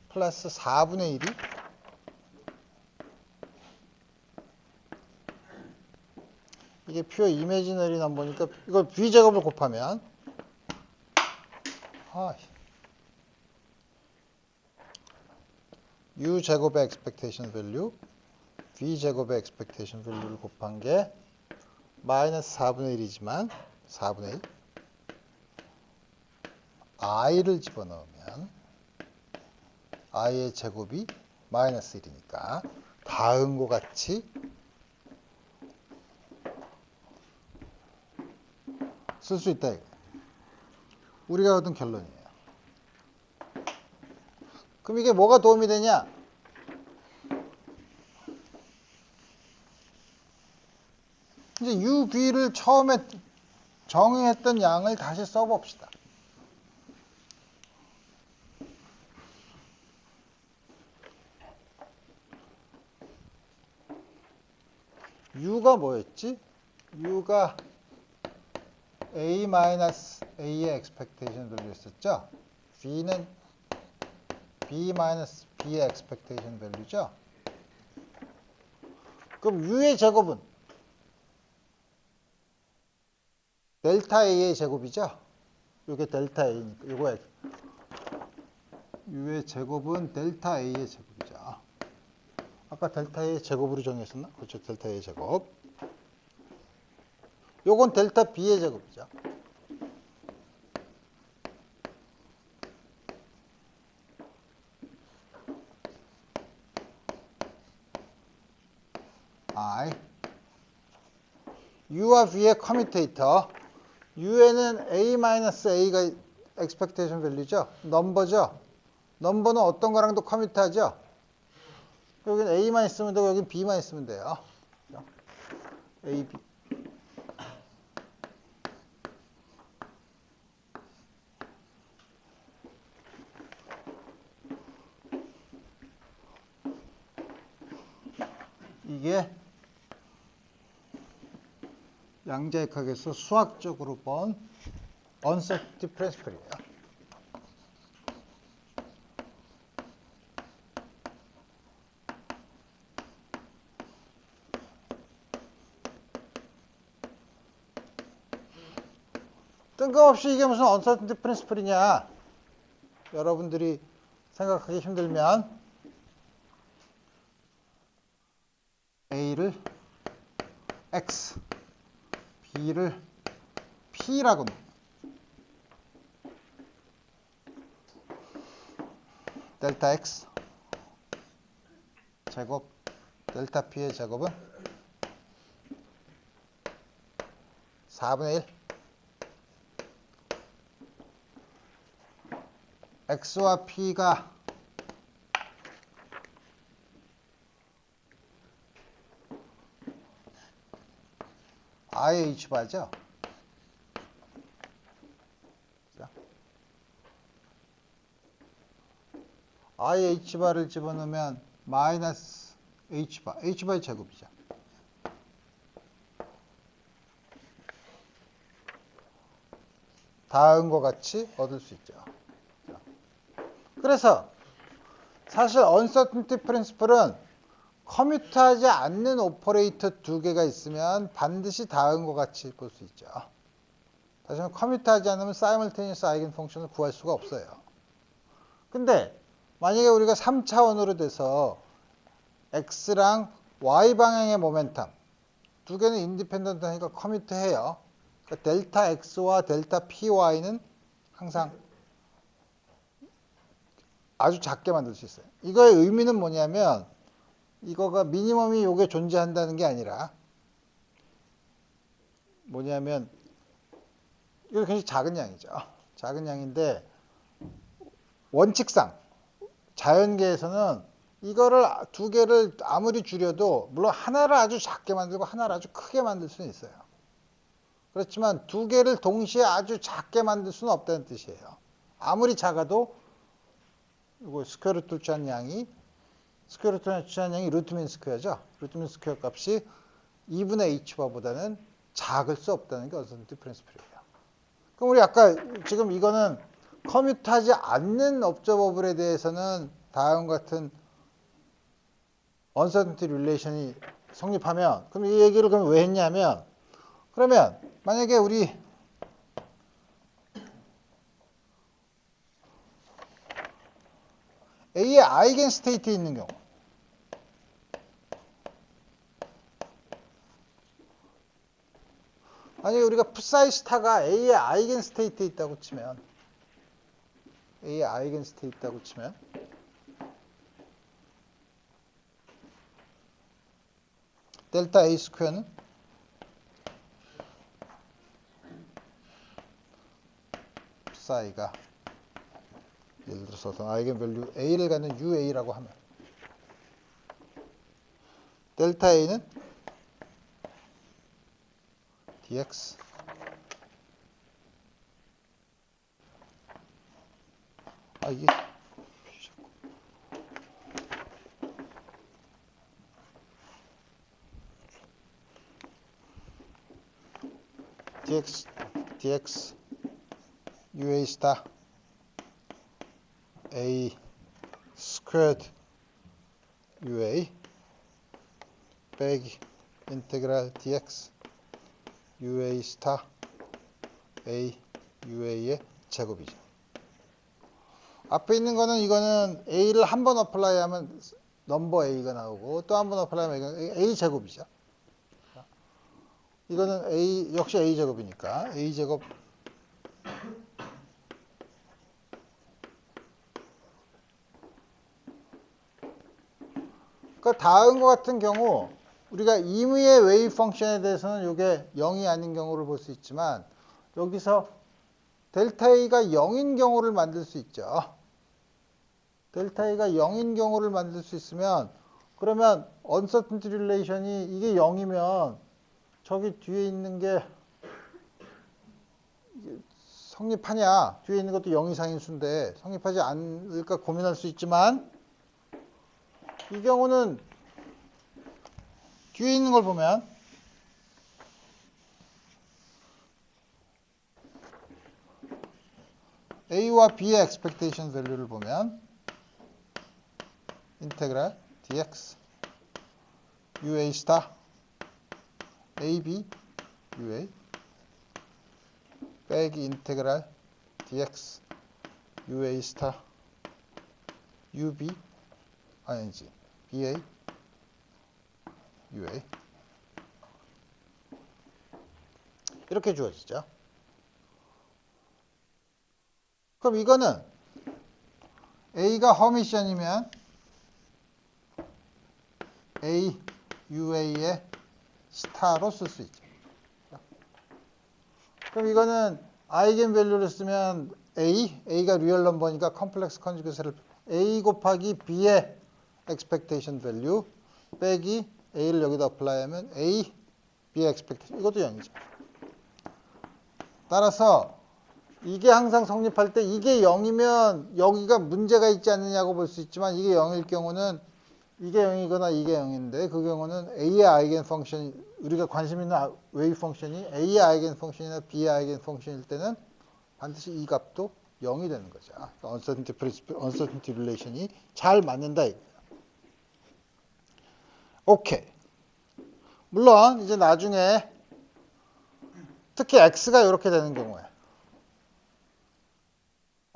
플러스 4분의 1이 이게 퓨어 이미지너리 넘버니까 이걸 B제곱을 곱하면 U제곱의 expectation value V제곱의 expectation value를 곱한 게 마이너스 4분의 1이지만 4분의 1 i를 집어넣으면 i의 제곱이 마이너스 1이니까 다음과 같이 쓸 수 있다. 우리가 얻은 결론이에요. 그럼 이게 뭐가 도움이 되냐? 이제 U, V를 처음에 정의했던 양을 다시 써봅시다. U가 뭐였지? U가 A-A의 expectation value였었죠? V는 B-B의 expectation value죠? 그럼 U의 제곱은 델타 A의 제곱이죠? 이게 델타 A니까 이거 U의 제곱은 델타 A의 제곱이죠. 아까 델타 A의 제곱으로 정했었나? 그렇죠. 델타 A의 제곱. 요건 델타 B의 제곱이죠. I. U와 V의 커뮤테이터. U에는 A-A가 expectation value죠. 넘버죠. 넘버는 어떤 거랑도 커뮤트하죠. 여기는 A만 있으면 되고 여기는 B만 있으면 돼요. A, B. 이게 양자역학에서 수학적으로 본 uncertainty principle이에요. 뜬금없이 이게 무슨 uncertainty principle이냐? 여러분들이 생각하기 힘들면 A를 X, B를 P라고 델타 X 제곱 델타 P의 제곱은 4분의 1 X와 P가 IH바죠. IH바를 집어넣으면 마이너스 H바, H바의 제곱이죠. 다음과 같이 얻을 수 있죠. 그래서 사실 uncertainty principle은 커뮤트하지 않는 오퍼레이터 두 개가 있으면 반드시 다음과 같이 볼 수 있죠. 다시 말해 커뮤트하지 않으면 simultaneous 아이겐 펑션을 구할 수가 없어요. 근데 만약에 우리가 3차원으로 돼서 x랑 y 방향의 모멘텀 두 개는 인디펜던트하니까 커뮤트해요. 그러니까 델타 x와 델타 py는 항상 아주 작게 만들 수 있어요. 이거의 의미는 뭐냐면 이거가 미니멈이 요게 존재한다는 게 아니라 뭐냐면 이거 굉장히 작은 양이죠. 작은 양인데 원칙상 자연계에서는 이거를 두 개를 아무리 줄여도 물론 하나를 아주 작게 만들고 하나를 아주 크게 만들 수는 있어요. 그렇지만 두 개를 동시에 아주 작게 만들 수는 없다는 뜻이에요. 아무리 작아도 이거 스퀘어 루트를 취한 양이 스퀘어 루트를 취한 양이 루트민 스퀘어죠. 루트민 스퀘어 값이 2분의 h바보다는 작을 수 없다는 게 언서턴티 프린시플이에요. 그럼 우리 아까 지금 이거는 커뮤트하지 않는 옵저버블에 대해서는 다음 같은 언서턴티 릴레이션이 성립하면 그럼 이 얘기를 그럼 왜 했냐면 그러면 만약에 우리 A의 아이겐 스테이트에 있는 경우 만약에 우리가 푸사이 스타가 A의 아이겐 스테이트에 있다고 치면 A의 아이겐 스테이트에 있다고 치면 델타 A 스퀘어는 사이가 예를 들어서 어떤 아이겐밸류 A를 갖는 UA라고 하면 델타 A는 dx 이게 dx UA 스타 A 스퀘어드 UA 빼기 인테그랄 dx UA 스타 A UA의 제곱이죠. 앞에 있는 거는 이거는 A를 한 번 어플라이 하면 넘버 A가 나오고 또 한 번 어플라이 하면 A 제곱이죠. 이거는 A 역시 A 제곱이니까 A 제곱 그 다음과 같은 경우 우리가 임의의 웨이브 펑션에 대해서는 이게 0이 아닌 경우를 볼 수 있지만 여기서 델타 A가 0인 경우를 만들 수 있죠. 델타 A가 0인 경우를 만들 수 있으면 그러면 uncertainty relation이 이게 0이면 저기 뒤에 있는 게 성립하냐? 뒤에 있는 것도 0 이상인 수인데 성립하지 않을까 고민할 수 있지만 이 경우는 뒤에 있는 걸 보면 A와 B의 expectation value를 보면 인테그랄 dx UA 스타 AB UA 빼기 인테그랄 dx UA 스타 UB 아니지 BA UA 이렇게 주어지죠. 그럼 이거는 A가 허미션이면 A UA의 스타로 쓸 수 있죠. 그럼 이거는 아이겐밸류를 쓰면 A가 리얼 넘버니까 컴플렉스 컨주게이트를 A 곱하기 B의 expectation value 빼기 A를 여기다 어플라이하면 A, B의 expectation 이것도 0이죠. 따라서 이게 항상 성립할 때 이게 0이면 여기가 문제가 있지 않느냐고 볼 수 있지만 이게 0일 경우는 이게 0이거나 이게 0인데 그 경우는 A의 아이겐 펑션이 우리가 관심 있는 웨이브 펑션이 A의 아이겐 펑션이나 B의 아이겐 펑션일 때는 반드시 이 값도 0이 되는 거죠. uncertainty relation이 잘 맞는다 이거예요. 오케이. 물론 이제 나중에 특히 x가 이렇게 되는 경우에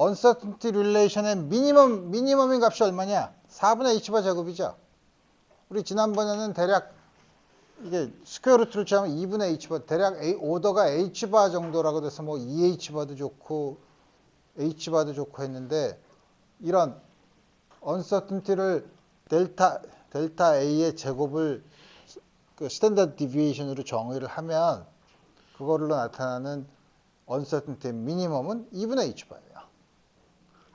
uncertainty relation의 미니멈인 값이 얼마냐? 4분의 h바 제곱이죠. 우리 지난번에는 대략 이게 스퀘어 루트를 취하면 2분의 h바 대략 오더가 h바 정도라고 돼서 뭐 2h바도 좋고 h바도 좋고 했는데 이런 uncertainty를 델타 A의 제곱을 그 스탠다드 디비에이션으로 정의를 하면 그걸로 나타나는 uncertainty의 미니멈은 2분의 h바예요.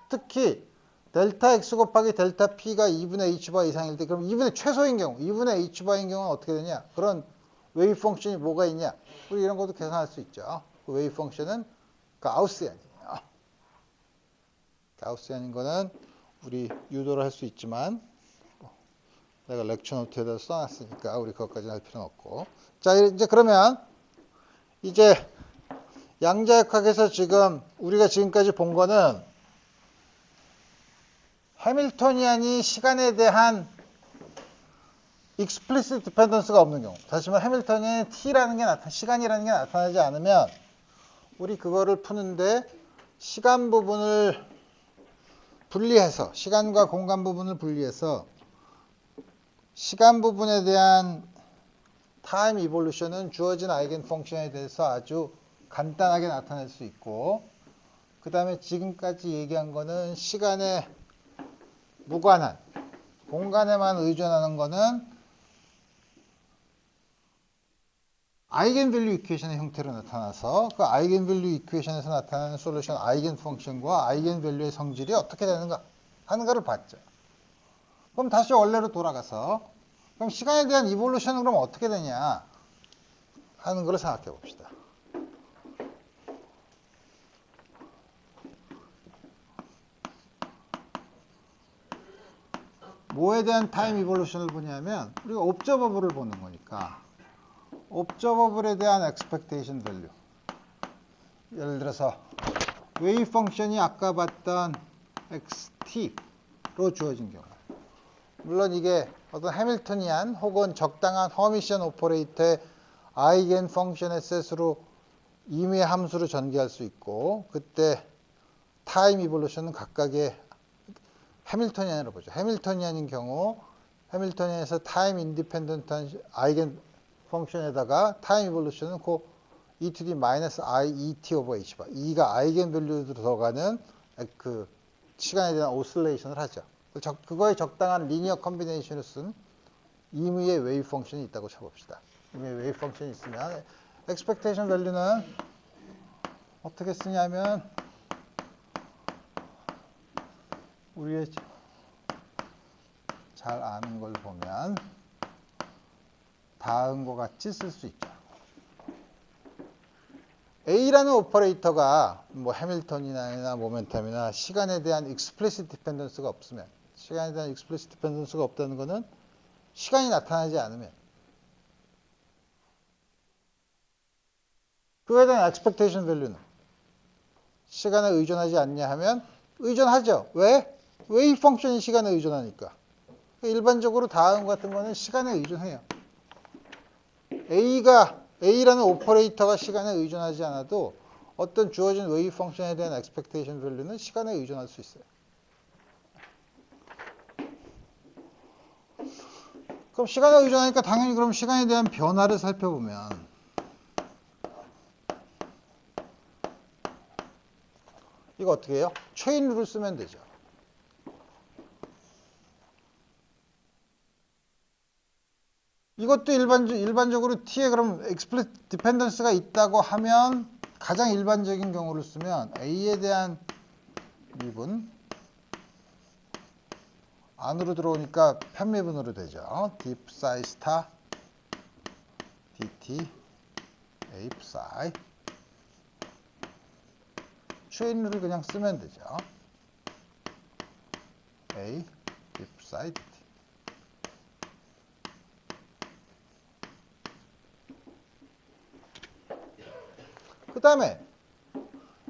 특히 델타 x 곱하기 델타 p가 2분의 h바 이상일 때 그럼 2분의 최소인 경우 2분의 h바인 경우는 어떻게 되냐? 그런 웨이브 펑션이 뭐가 있냐? 우리 이런 것도 계산할 수 있죠. 그 웨이브 펑션은 가우스안이에요. 가우스안인 거는 우리 유도를 할 수 있지만 내가 렉처 노트에다 써놨으니까 우리 그것까지는 할 필요는 없고. 자, 이제 그러면 이제 양자역학에서 지금 우리가 지금까지 본 거는 해밀토니안이 시간에 대한 explicit dependence가 없는 경우. 다시 말해 해밀토니안의 t라는 게 시간이라는 게 나타나지 않으면 우리 그거를 푸는데 시간 부분을 분리해서 시간과 공간 부분을 분리해서 시간 부분에 대한 타임 이볼루션은 주어진 아이겐 펑션에 대해서 아주 간단하게 나타낼 수 있고 그 다음에 지금까지 얘기한 거는 시간에 무관한 공간에만 의존하는 거는 아이겐밸류 이퀘이션의 형태로 나타나서 그 아이겐밸류 이퀘이션에서 나타나는 솔루션 아이겐 펑션과 아이겐밸류의 성질이 어떻게 되는가 하는 것을 봤죠. 그럼 다시 원래로 돌아가서 그럼 시간에 대한 이볼루션은 그럼 어떻게 되냐 하는 걸 생각해 봅시다. 뭐에 대한 타임 이볼루션을 보냐면 우리가 옵저버블을 보는 거니까 옵저버블에 대한 expectation value. 예를 들어서 웨이브 펑션이 아까 봤던 xt로 주어진 경우. 물론 이게 어떤 해밀토니안 혹은 적당한 허미션 오퍼레이터의 아이겐 펑션의 셋으로 임의의 함수로 전개할 수 있고 그때 타임 이볼루션은 각각의 해밀토니안으로 보죠. 해밀토니안인 경우 해밀토니안에서 타임 인디펜던트한 아이겐 펑션에다가 타임 이볼루션은 그 e to the 마이너스 i et over h 바. e가 아이겐 밸류로 들어가는 그 시간에 대한 오실레이션을 하죠. 그거에 적당한 리니어 컨비네이션을 쓴 임의의 웨이브 펑션이 있다고 쳐봅시다. 임의의 웨이브 펑션이 있으면 expectation value는 어떻게 쓰냐면 우리의 잘 아는 걸 보면 다음과 같이 쓸 수 있죠. A라는 오퍼레이터가 뭐 해밀턴이나 모멘텀이나 시간에 대한 explicit dependence가 없으면 시간에 대한 explicit dependence가 없다는 것은 시간이 나타나지 않으면 그거에 대한 expectation value는 시간에 의존하지 않냐 하면 의존하죠. 왜? 웨이브 펑션이 시간에 의존하니까. 일반적으로 다음 같은 거는 시간에 의존해요. A라는 오퍼레이터가 시간에 의존하지 않아도 어떤 주어진 웨이브 펑션에 대한 expectation value는 시간에 의존할 수 있어요. 그럼 시간에 의존하니까 당연히 그럼 시간에 대한 변화를 살펴보면 이거 어떻게 해요? 체인 룰을 쓰면 되죠. 이것도 일반적으로 T에 그럼 explicit dependence가 있다고 하면 가장 일반적인 경우를 쓰면 A에 대한 미분 안으로 들어오니까 편미분으로 되죠. d psi 스타 dt a psi 체인룰을 그냥 쓰면 되죠. a d psi dt 그 다음에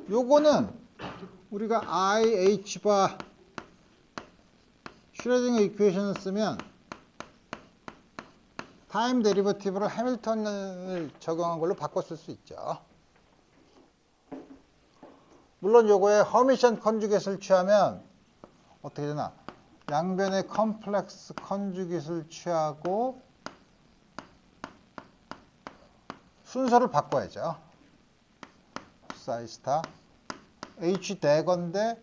요거는 우리가 IH 바 슈레딩거 이퀘이션을 쓰면 타임 데리버티브를 해밀턴을 적용한 걸로 바꿔 쓸 수 있죠. 물론 요거에 허미션 컨주겟을 취하면 어떻게 되나? 양변의 컴플렉스 컨주겟을 취하고 순서를 바꿔야죠. psi 스타 H 대건데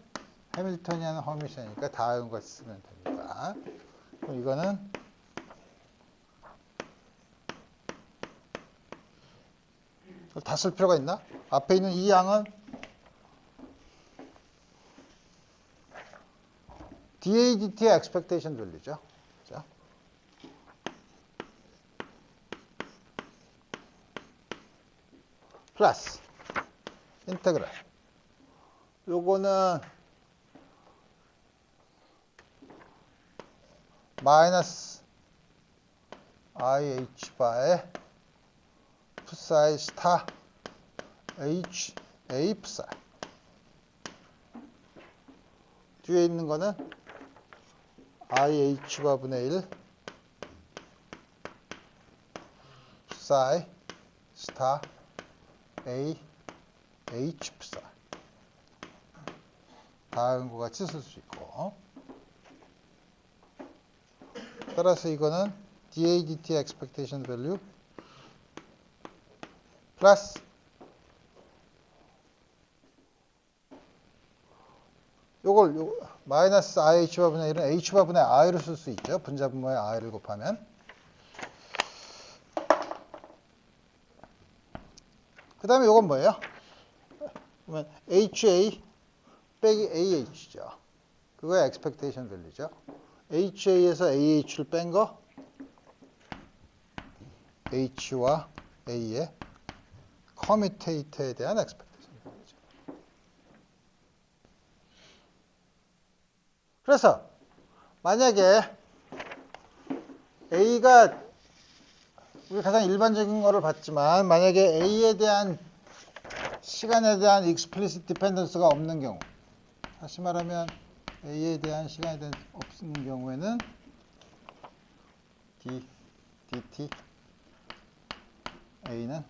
해밀토니안 허미션이니까 다음 거 쓰면 됩니다. 그럼 이거는 다 쓸 필요가 있나? 앞에 있는 이 양은 DADT의 expectation value죠. 그렇죠? 플러스 인테그랄. 요거는 마이너스 IH 바의 psi 스타 H A psi. 뒤에 있는 거는 IH 바 분의 1 psi 스타 A H psi. 다음과 같이 쓸 수 있고 따라서 이거는 DADT expectation value 플러스 요걸 마이너스 IH 바분의 1은 H 바분의 I로 쓸 수 있죠. 분자분모의 I를 곱하면 그 다음에 이건 뭐예요? 그러면 HA 빼기 AH죠. 그거의 expectation value죠. HA에서 AH를 뺀 거 H와 A의 커뮤테이터에 대한 expectation value죠. 그래서 만약에 A가 우리 가장 일반적인 거를 봤지만 만약에 A에 대한 시간에 대한 explicit dependence가 없는 경우, 다시 말하면 A에 대한 시간에 대한 없는 경우에는 dt A는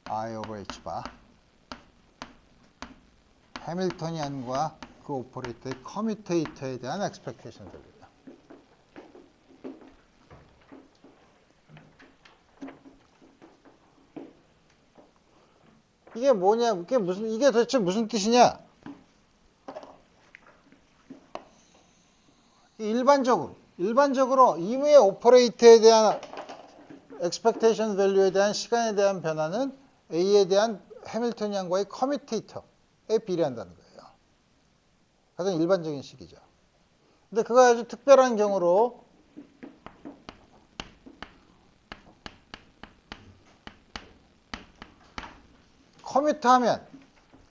I over H 바 해밀토니안과 그 오퍼레이터의 커뮤테이터에 대한 expectation value입니다. 이게 뭐냐? 이게 도대체 무슨 뜻이냐? 일반적으로 임의의 오퍼레이터에 대한 expectation value에 대한 시간에 대한 변화는 A에 대한 해밀토니안과의 커뮤테이터에 비례한다는 거예요. 가장 일반적인 식이죠. 근데 그거 아주 특별한 경우로 커뮤트하면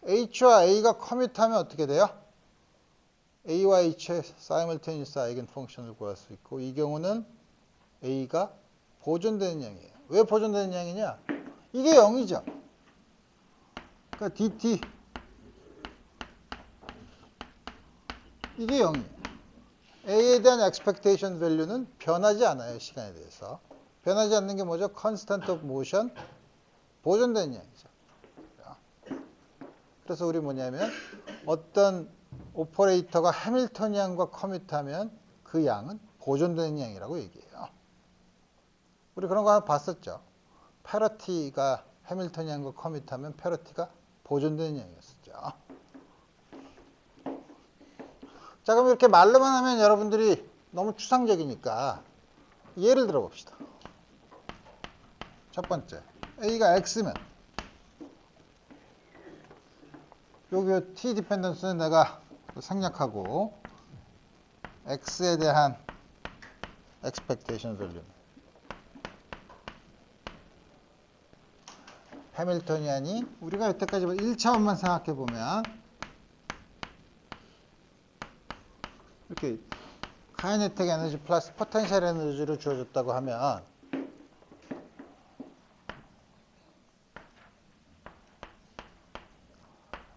H와 A가 커뮤트하면 어떻게 돼요? A와 H의 사이멀테니어스 아이겐 펑션을 구할 수 있고 이 경우는 A가 보존되는 양이에요. 왜 보존되는 양이냐? 이게 0이죠. 그러니까 dt 이게 0이에요. A에 대한 expectation value는 변하지 않아요. 시간에 대해서. 변하지 않는 게 뭐죠? constant of motion, 보존되는 양이죠. 그래서 우리 뭐냐면 어떤 오퍼레이터가 해밀토니안과 커뮤트하면 그 양은 보존되는 양이라고 얘기해요. 우리 그런 거 하나 봤었죠. 패러티가 해밀토니안과 커뮤트하면 패러티가 보존되는 양이었었죠. 자, 그럼 이렇게 말로만 하면 여러분들이 너무 추상적이니까 예를 들어 봅시다. 첫 번째, A가 X면 여기 T 디펜던스는 내가 생략하고 X에 대한 expectation value 해밀토니안이 우리가 여태까지 1차원만 생각해 보면 이렇게 카이네틱 에너지 플러스 포텐셜 에너지로 주어졌다고 하면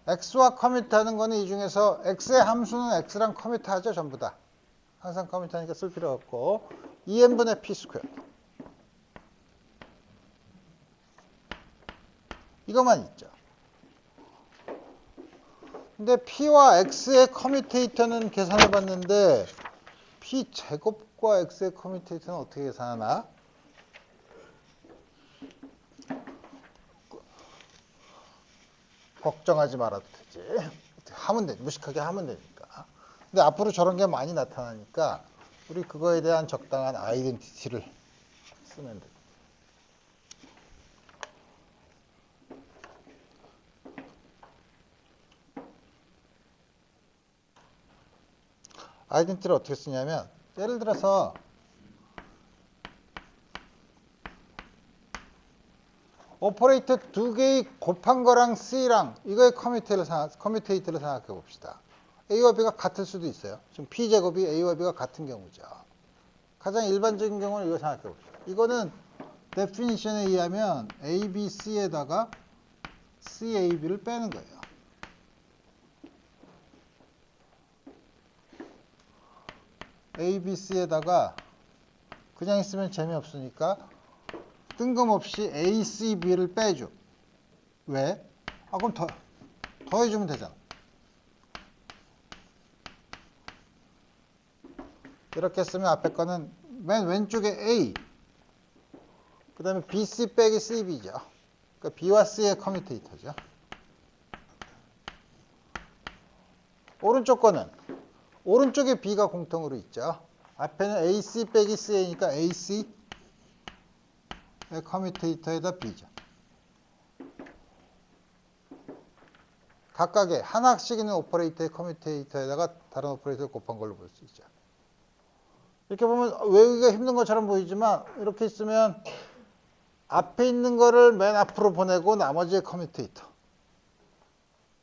X와 커뮤트하는 거는 이 중에서 X의 함수는 X랑 커뮤트하죠. 전부 다. 항상 커뮤트하니까 쓸 필요 없고 2n분의 p 스퀘어 이것만 있죠. 근데 P와 X의 커뮤테이터는 계산해 봤는데 P 제곱과 X의 커뮤테이터는 어떻게 계산하나? 걱정하지 말아도 되지. 하면 돼. 무식하게 하면 되니까. 근데 앞으로 저런 게 많이 나타나니까 우리 그거에 대한 적당한 아이덴티티를 쓰면 돼. 아이덴티티를 어떻게 쓰냐면 예를 들어서 오퍼레이터 두 개의 곱한 거랑 C랑 이거의 커뮤테이터를 생각해 봅시다. A와 B가 같을 수도 있어요. 지금 P제곱이 A와 B가 같은 경우죠. 가장 일반적인 경우는 이거 생각해 봅시다. 이거는 데피니션에 의하면 A, B, C에다가 C, A, B를 빼는 거예요. A, B, C에다가 그냥 있으면 재미없으니까 뜬금없이 A, C, B를 빼줘. 왜? 그럼 더해주면 되잖아. 이렇게 쓰면 앞에 거는 맨 왼쪽에 A, 그 다음에 BC 빼기 CB죠. 그러니까 B와 C의 커뮤테이터죠. 오른쪽 거는 오른쪽에 B가 공통으로 있죠. 앞에는 AC 빼기 CA니까 AC의 커뮤테이터에다 B죠. 각각의 하나씩 있는 오퍼레이터의 커뮤테이터에다가 다른 오퍼레이터를 곱한 걸로 볼 수 있죠. 이렇게 보면 외우기가 힘든 것처럼 보이지만 이렇게 있으면 앞에 있는 거를 맨 앞으로 보내고 나머지의 커뮤테이터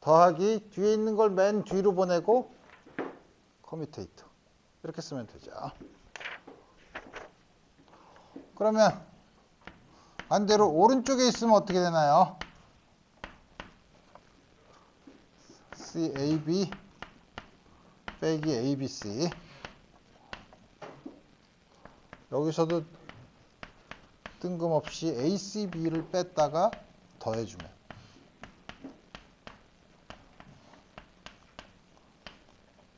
더하기 뒤에 있는 걸 맨 뒤로 보내고 커뮤테이터 이렇게 쓰면 되죠. 그러면 반대로 오른쪽에 있으면 어떻게 되나요? CAB 빼기 ABC 여기서도 뜬금없이 ACB를 뺐다가 더해주면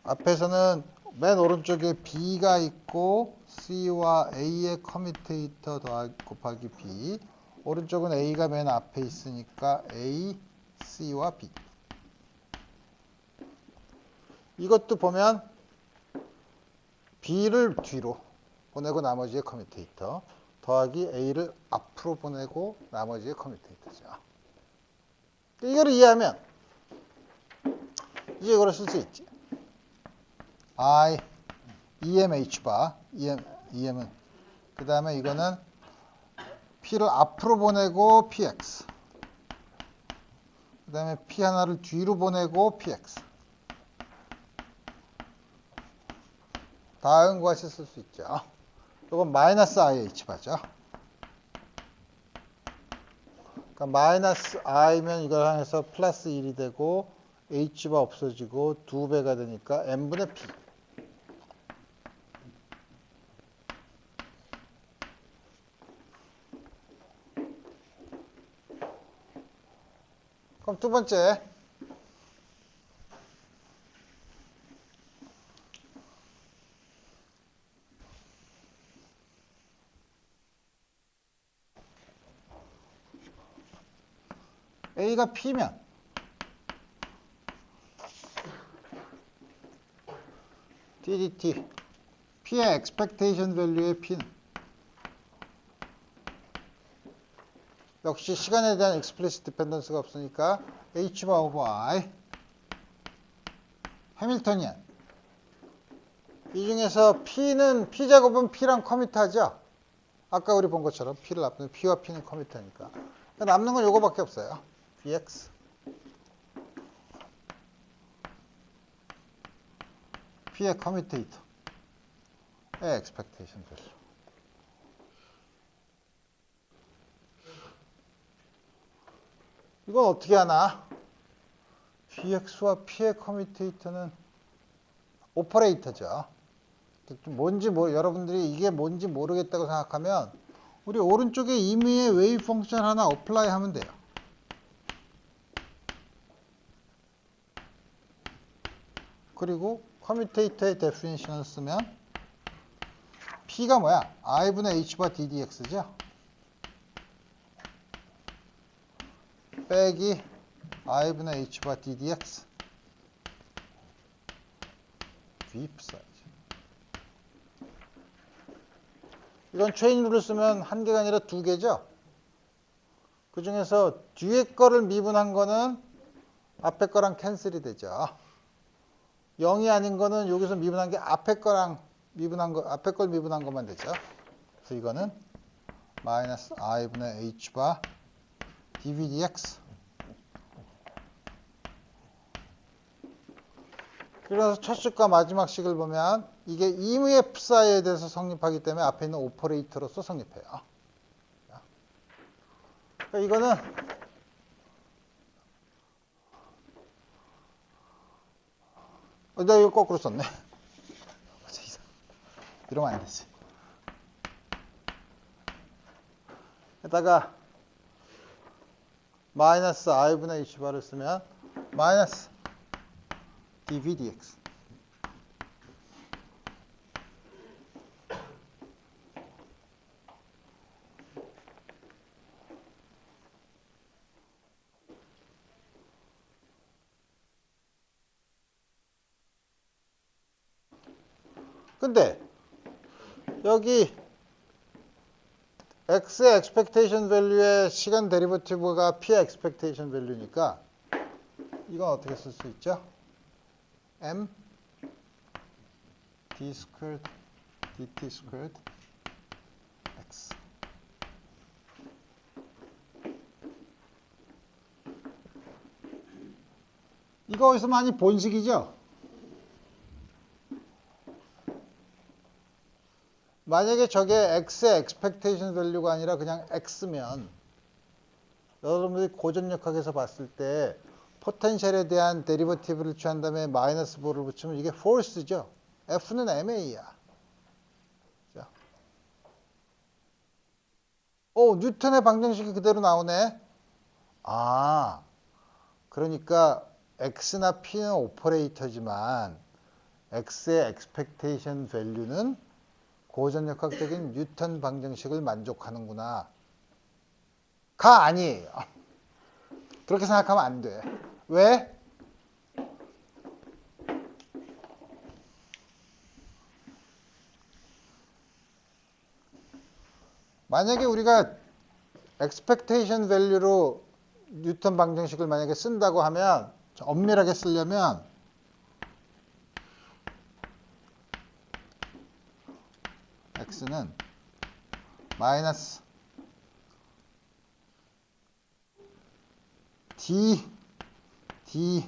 앞에서는 맨 오른쪽에 B가 있고 C와 A의 커뮤테이터 곱하기 B 오른쪽은 A가 맨 앞에 있으니까 A, C와 B 이것도 보면 B를 뒤로 보내고 나머지의 커뮤테이터 더하기 A를 앞으로 보내고 나머지의 커뮤테이터죠. 이걸 이해하면 이제 이거를 쓸 수 있지. I, EMH 바, EM은 그 다음에 이거는 P를 앞으로 보내고 PX 그 다음에 P 하나를 뒤로 보내고 PX 다음과 같이 쓸 수 있죠. 이건 마이너스 IH 바죠. 그러니까 마이너스 I면 이걸 향해서 플러스 1이 되고 H가 없어지고 2배가 되니까 N분의 P. 그럼 두 번째. A가 P면 DDT P의 expectation value의 P는 역시 시간에 대한 explicit dependence가 없으니까 H 바 오버 I 해밀토니안 이 중에서 P제곱은 P랑 커뮤트하죠. 아까 우리 본 것처럼 P를 앞두면 P와 P는 커뮤트하니까 남는 건 요거밖에 없어요. BX P의 커뮤테이터의 expectation value. 이건 어떻게 하나? BX와 P의 커뮤테이터는 오퍼레이터죠. 여러분들이 이게 뭔지 모르겠다고 생각하면 우리 오른쪽에 임의의 웨이브 펑션 하나 어플라이 하면 돼요. 그리고 커뮤테이터의 데피니션을 쓰면 P가 뭐야? I분의 H바 DDX죠? 빼기 I분의 H바 DDX 뒷 사이즈. 이건 체인 룰을 쓰면 한 개가 아니라 두 개죠? 그 중에서 뒤에 거를 미분한 거는 앞에 거랑 캔슬이 되죠. 0이 아닌 거는 여기서 미분한 게 앞에 걸 미분한 것만 되죠. 그래서 이거는 마이너스 I분의 H바 dVdx. 그래서 첫 식과 마지막 식을 보면 이게 임의 F 사이에 대해서 성립하기 때문에 앞에 있는 오퍼레이터로서 성립해요. 그러니까 이거는 내가 이거 거꾸로 썼네. 이러면 안 되지. 에다가 마이너스 I분의 H바를 쓰면 마이너스 dVdx. 근데 여기 x의 expectation value의 시간 데리버티브가 p의 expectation value니까 이건 어떻게 쓸 수 있죠? m d squared dt squared x. 이거 어디서 많이 본 식이죠? 만약에 저게 x의 expectation value가 아니라 그냥 x면 여러분들이 고전역학에서 봤을 때 포텐셜에 대한 데리버티브를 취한 다음에 마이너스 4를 붙이면 이게 force죠. f는 ma야. 자. 뉴턴의 방정식이 그대로 나오네. 아, 그러니까 x나 p는 오퍼레이터지만 x의 expectation value는 고전역학적인 뉴턴 방정식을 만족하는구나. 가 아니에요. 그렇게 생각하면 안 돼. 왜? 만약에 우리가 expectation value로 뉴턴 방정식을 만약에 쓴다고 하면 엄밀하게 쓰려면 x는 마이너스 dx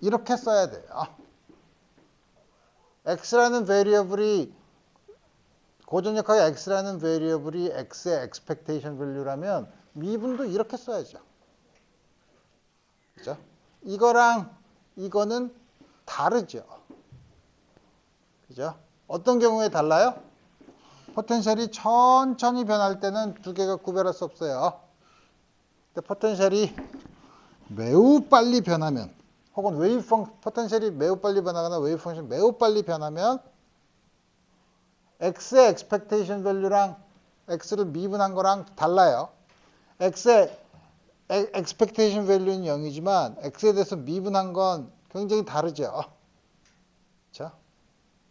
이렇게 써야 돼요. x라는 베리어블이 고전역학의 x라는 베리어블이 x의 expectation value라면 미분도 이렇게 써야죠. 그죠? 이거랑 이거는 다르죠. 그죠? 어떤 경우에 달라요? 포텐셜이 천천히 변할 때는 두 개가 구별할 수 없어요. 근데 포텐셜이 매우 빨리 변하면 혹은 포텐셜이 매우 빨리 변하거나 웨이브 펑션이 매우 빨리 변하면 x의 expectation value랑 x를 미분한 거랑 달라요. x의 expectation value는 0이지만 x에 대해서 미분한 건 굉장히 다르죠. 그렇죠?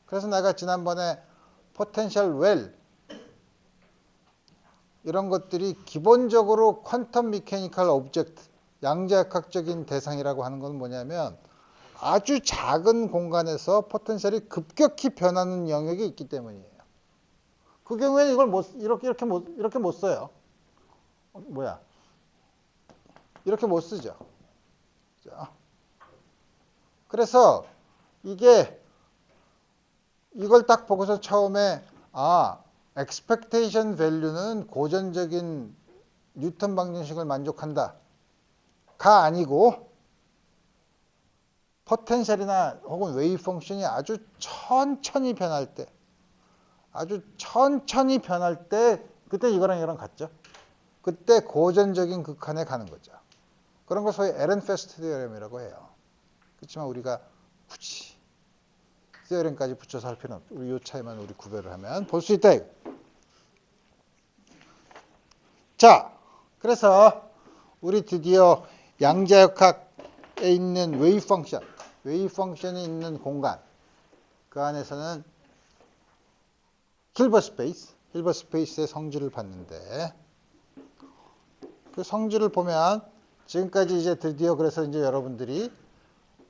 그래서 내가 지난번에 potential well 이런 것들이 기본적으로 퀀텀 미케니컬 오브젝트 양자역학적인 대상이라고 하는 건 뭐냐면 아주 작은 공간에서 포텐셜이 급격히 변하는 영역이 있기 때문이에요. 그 경우에는 이걸 이렇게 못 써요. 이렇게 못 쓰죠. 자. 그래서 이걸 딱 보고서 처음에 expectation value는 고전적인 뉴턴 방정식을 만족한다. 가 아니고 포텐셜이나 혹은 웨이브 펑션이 아주 천천히 변할 때 그때 이거랑 같죠. 그때 고전적인 극한에 가는 거죠. 그런 걸 소위 에렌페스트 디어렘이라고 해요. 그렇지만 우리가 굳이 디어렘까지 붙여서 할 필요는 없죠. 우리 이 차이만 우리 구별을 하면 볼 수 있다. 자, 그래서 우리 드디어 양자역학에 있는 웨이브 펑션이 있는 공간, 그 안에서는 힐버 스페이스의 성질을 봤는데, 그 성질을 보면 지금까지 이제 드디어 그래서 이제 여러분들이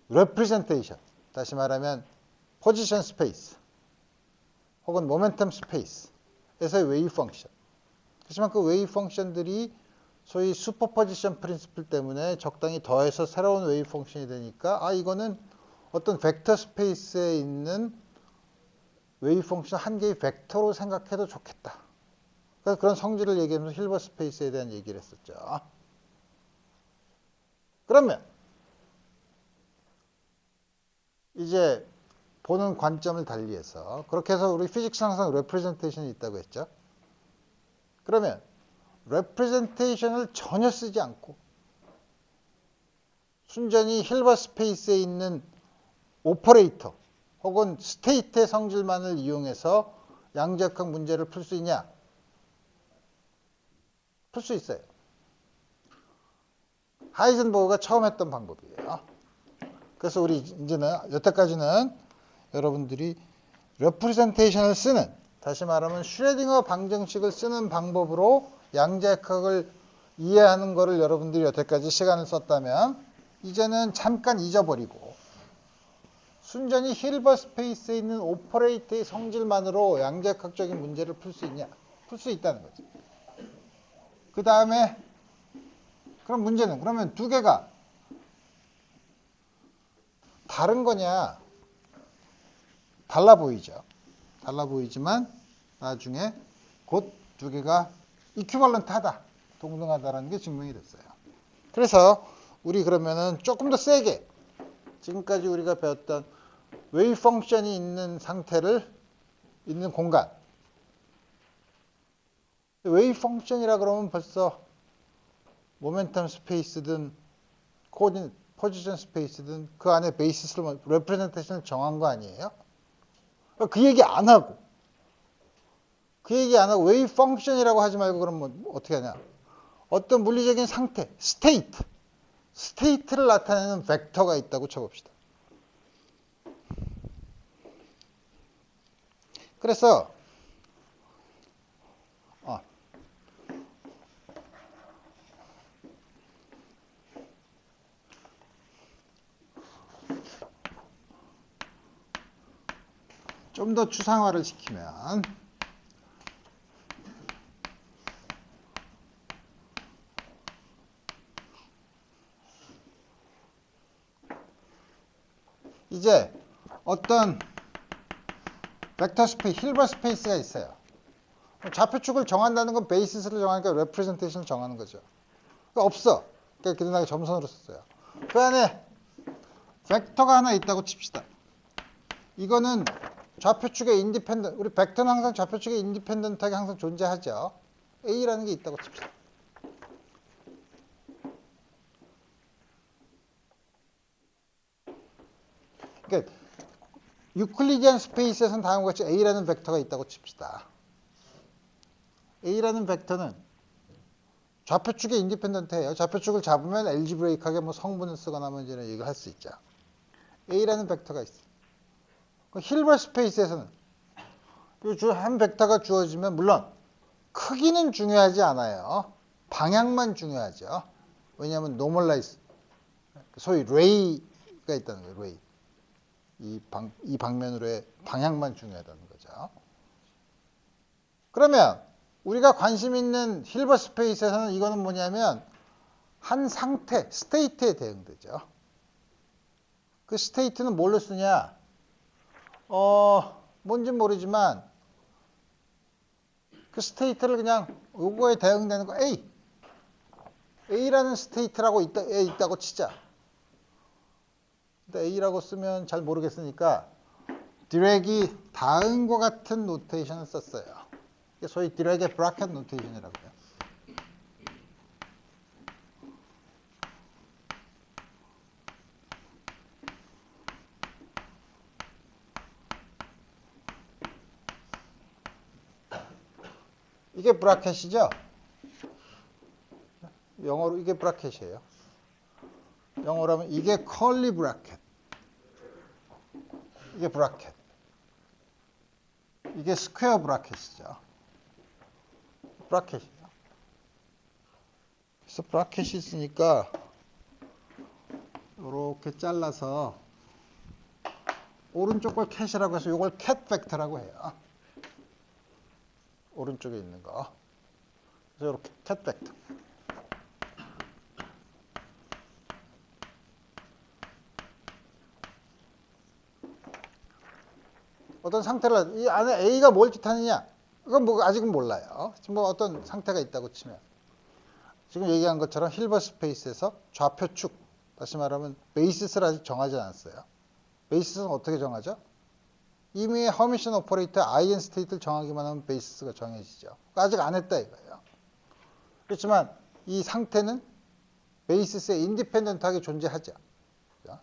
representation, 다시 말하면 포지션 스페이스 혹은 모멘텀 스페이스에서의 웨이브 펑션. 그렇지만 그 웨이브 펑션들이 소위 슈퍼포지션 프린시플 때문에 적당히 더해서 새로운 웨이브 펑션이 되니까 이거는 어떤 벡터 스페이스에 있는 웨이브 펑션 한 개의 벡터로 생각해도 좋겠다. 그래서 그런 성질을 얘기하면서 힐버 스페이스에 대한 얘기를 했었죠. 그러면 이제 보는 관점을 달리해서 그렇게 해서 우리 피직스 항상 레프레젠테이션이 있다고 했죠. 그러면 레프레젠테이션을 전혀 쓰지 않고 순전히 힐버 스페이스에 있는 오퍼레이터 혹은 스테이트의 성질만을 이용해서 양자역학 문제를 풀 수 있냐? 풀 수 있어요. 하이젠버그가 처음 했던 방법이에요. 그래서 우리 이제는 여태까지는 여러분들이 레프레젠테이션을 쓰는, 다시 말하면 슈레딩거 방정식을 쓰는 방법으로 양자역학을 이해하는 거를 여러분들이 여태까지 시간을 썼다면 이제는 잠깐 잊어버리고 순전히 힐버 스페이스에 있는 오퍼레이터의 성질만으로 양자역학적인 문제를 풀 수 있냐? 풀 수 있다는 거죠. 그 다음에 그럼 문제는 그러면 두 개가 다른 거냐? 달라 보이죠. 달라 보이지만 나중에 곧 두 개가 이퀴벌런트하다, 동등하다라는 게 증명이 됐어요. 그래서 우리 그러면은 조금 더 세게 지금까지 우리가 배웠던 웨이브 펑션이 있는 상태를 있는 공간, 웨이브 펑션이라 그러면 벌써 모멘텀 스페이스든 코디네이트 포지션 스페이스든 그 안에 베이시스를 레프레젠테이션을 정한 거 아니에요? 그 얘기 안 하고 웨이브 펑션이라고 하지 말고 그럼 뭐 어떻게 하냐? 어떤 물리적인 상태, 스테이트를 나타내는 벡터가 있다고 쳐봅시다. 그래서 좀 더 추상화를 시키면 이제 어떤 벡터 스페이스, 힐버 스페이스가 있어요. 좌표축을 정한다는 건 베이시스를 정하니까 레프레젠테이션을 정하는 거죠. 그러니까 없어. 그러니까 기존하게 점선으로 썼어요. 그 안에 벡터가 하나 있다고 칩시다. 이거는 좌표축의 인디펜던트, 우리 벡터는 항상 좌표축의 인디펜던트하게 항상 존재하죠. A라는 게 있다고 칩시다. 그러니까 유클리디안 스페이스에서는 다음과 같이 A라는 벡터가 있다고 칩시다. A라는 벡터는 좌표축의 인디펜던트예요. 좌표축을 잡으면 엘지브레이크하게 뭐 성분을 쓰거나 뭐 이런 얘기를 할 수 있죠. A라는 벡터가 있어요. 힐버 스페이스에서는 한 벡터가 주어지면 물론 크기는 중요하지 않아요. 방향만 중요하죠. 왜냐하면 노멀라이즈, 소위 레이가 있다는 거예요. 레이. 이 방면으로의 방향만 중요하다는 거죠. 그러면 우리가 관심 있는 힐버 스페이스에서는 이거는 뭐냐면 한 상태, 스테이트에 대응되죠. 그 스테이트는 뭘로 쓰냐? 뭔진 모르지만 그 스테이트를 그냥 요거에 대응되는 거 A라는 스테이트라고 있다고 치자. 근데 A라고 쓰면 잘 모르겠으니까 디렉이 다음과 같은 노테이션을 썼어요. 소위 디렉의 브라켓 노테이션이라고 해요. 이게 브라켓이죠? 영어로 이게 브라켓이에요. 영어로 하면 이게 컬리 브라켓. 이게 브라켓. 이게 스퀘어 브라켓이죠. 브라켓이죠. 그래서 브라켓이 있으니까 이렇게 잘라서 오른쪽 걸 캣이라고 해서 이걸 캣 벡터라고 해요. 오른쪽에 있는 거. 그래서 이렇게 캣 벡터. 어떤 상태를 이 안에 A가 뭘 뜻하느냐? 이건 뭐 아직은 몰라요. 지금 뭐 어떤 상태가 있다고 치면 지금 얘기한 것처럼 힐버 스페이스에서 좌표축, 다시 말하면 베이시스를 아직 정하지 않았어요. 베이시스는 어떻게 정하죠? 이미 허미션 오퍼레이터 IN 스테이트를 정하기만 하면 베이시스가 정해지죠. 아직 안 했다 이거예요. 그렇지만 이 상태는 베이시스에 인디펜던트하게 존재하죠.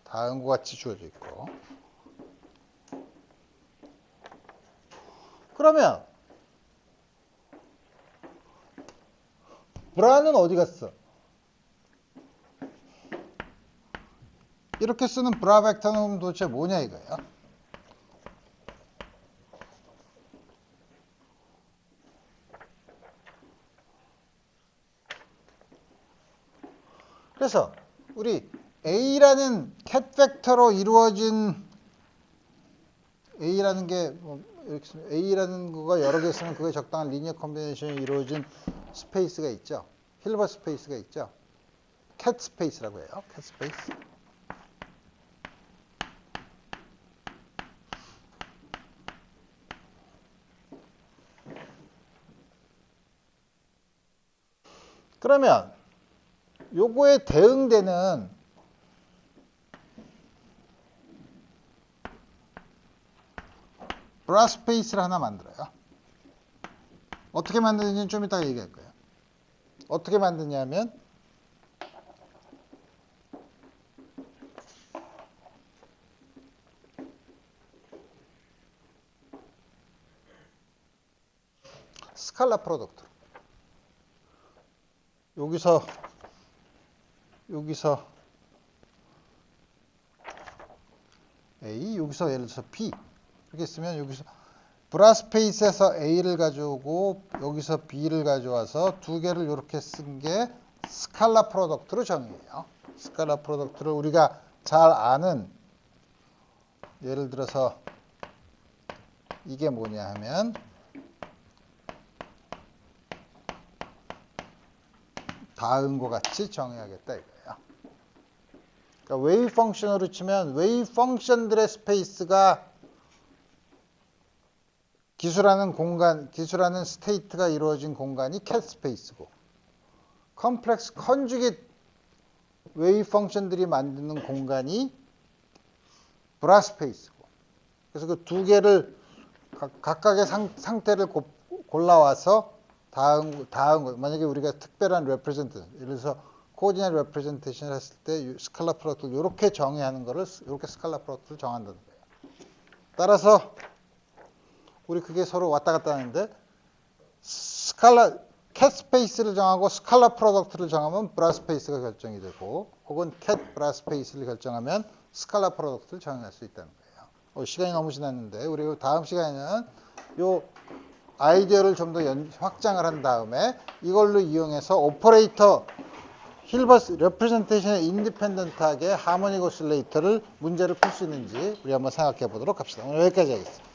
다음과 같이 주어져 있고. 그러면 브라는 어디 갔어? 이렇게 쓰는 브라 벡터는 도대체 뭐냐 이거예요. 그래서 우리 A라는 cat 벡터로 이루어진 A라는 게 A라는 거가 여러 개 있으면 그게 적당한 리니어 컨비네이션이 이루어진 스페이스가 있죠. 힐버트 스페이스가 있죠. cat 스페이스라고 해요. cat 스페이스. 그러면 요거에 대응되는 브라스페이스를 하나 만들어요. 어떻게 만드는지는 좀 이따가 얘기할 거예요. 어떻게 만드냐면 스칼라 프로덕트. 여기서 A, 여기서 예를 들어서 B 이렇게 쓰면 여기서 브라스페이스에서 A를 가져오고 여기서 B를 가져와서 두 개를 이렇게 쓴 게 스칼라 프로덕트로 정의해요. 스칼라 프로덕트를 우리가 잘 아는 예를 들어서 이게 뭐냐 하면 다음과 같이 정의하겠다 이거예요. 그러니까 웨이브 펑션으로 치면 웨이브 펑션들의 스페이스가 기술하는 공간, 기술하는 스테이트가 이루어진 공간이 cat 스페이스고 컴플렉스 컨주게이트 웨이브 펑션들이 만드는 공간이 브라스페이스고 그래서 그 두 개를 각각의 상태를 골라와서 다음 만약에 우리가 특별한 레프레젠테이션 예를 들어서 코디네이트 레프레젠테이션을 했을 때 스칼라 프로덕트를 이렇게 정의하는 거를 이렇게 스칼라 프로덕트를 정한다는 거예요. 따라서 우리 그게 서로 왔다 갔다 하는데 스칼라 cat 스페이스를 정하고 스칼라 프로덕트를 정하면 브라스페이스가 결정이 되고 혹은 cat 브라스페이스를 결정하면 스칼라 프로덕트를 정할 수 있다는 거예요. 시간이 너무 지났는데 우리 다음 시간에는 요 아이디어를 좀 더 확장을 한 다음에 이걸로 이용해서 오퍼레이터 힐버트 레프레젠테이션의 인디펜던트하게 하모닉 오실레이터를 문제를 풀 수 있는지 우리 한번 생각해 보도록 합시다. 오늘 여기까지 하겠습니다.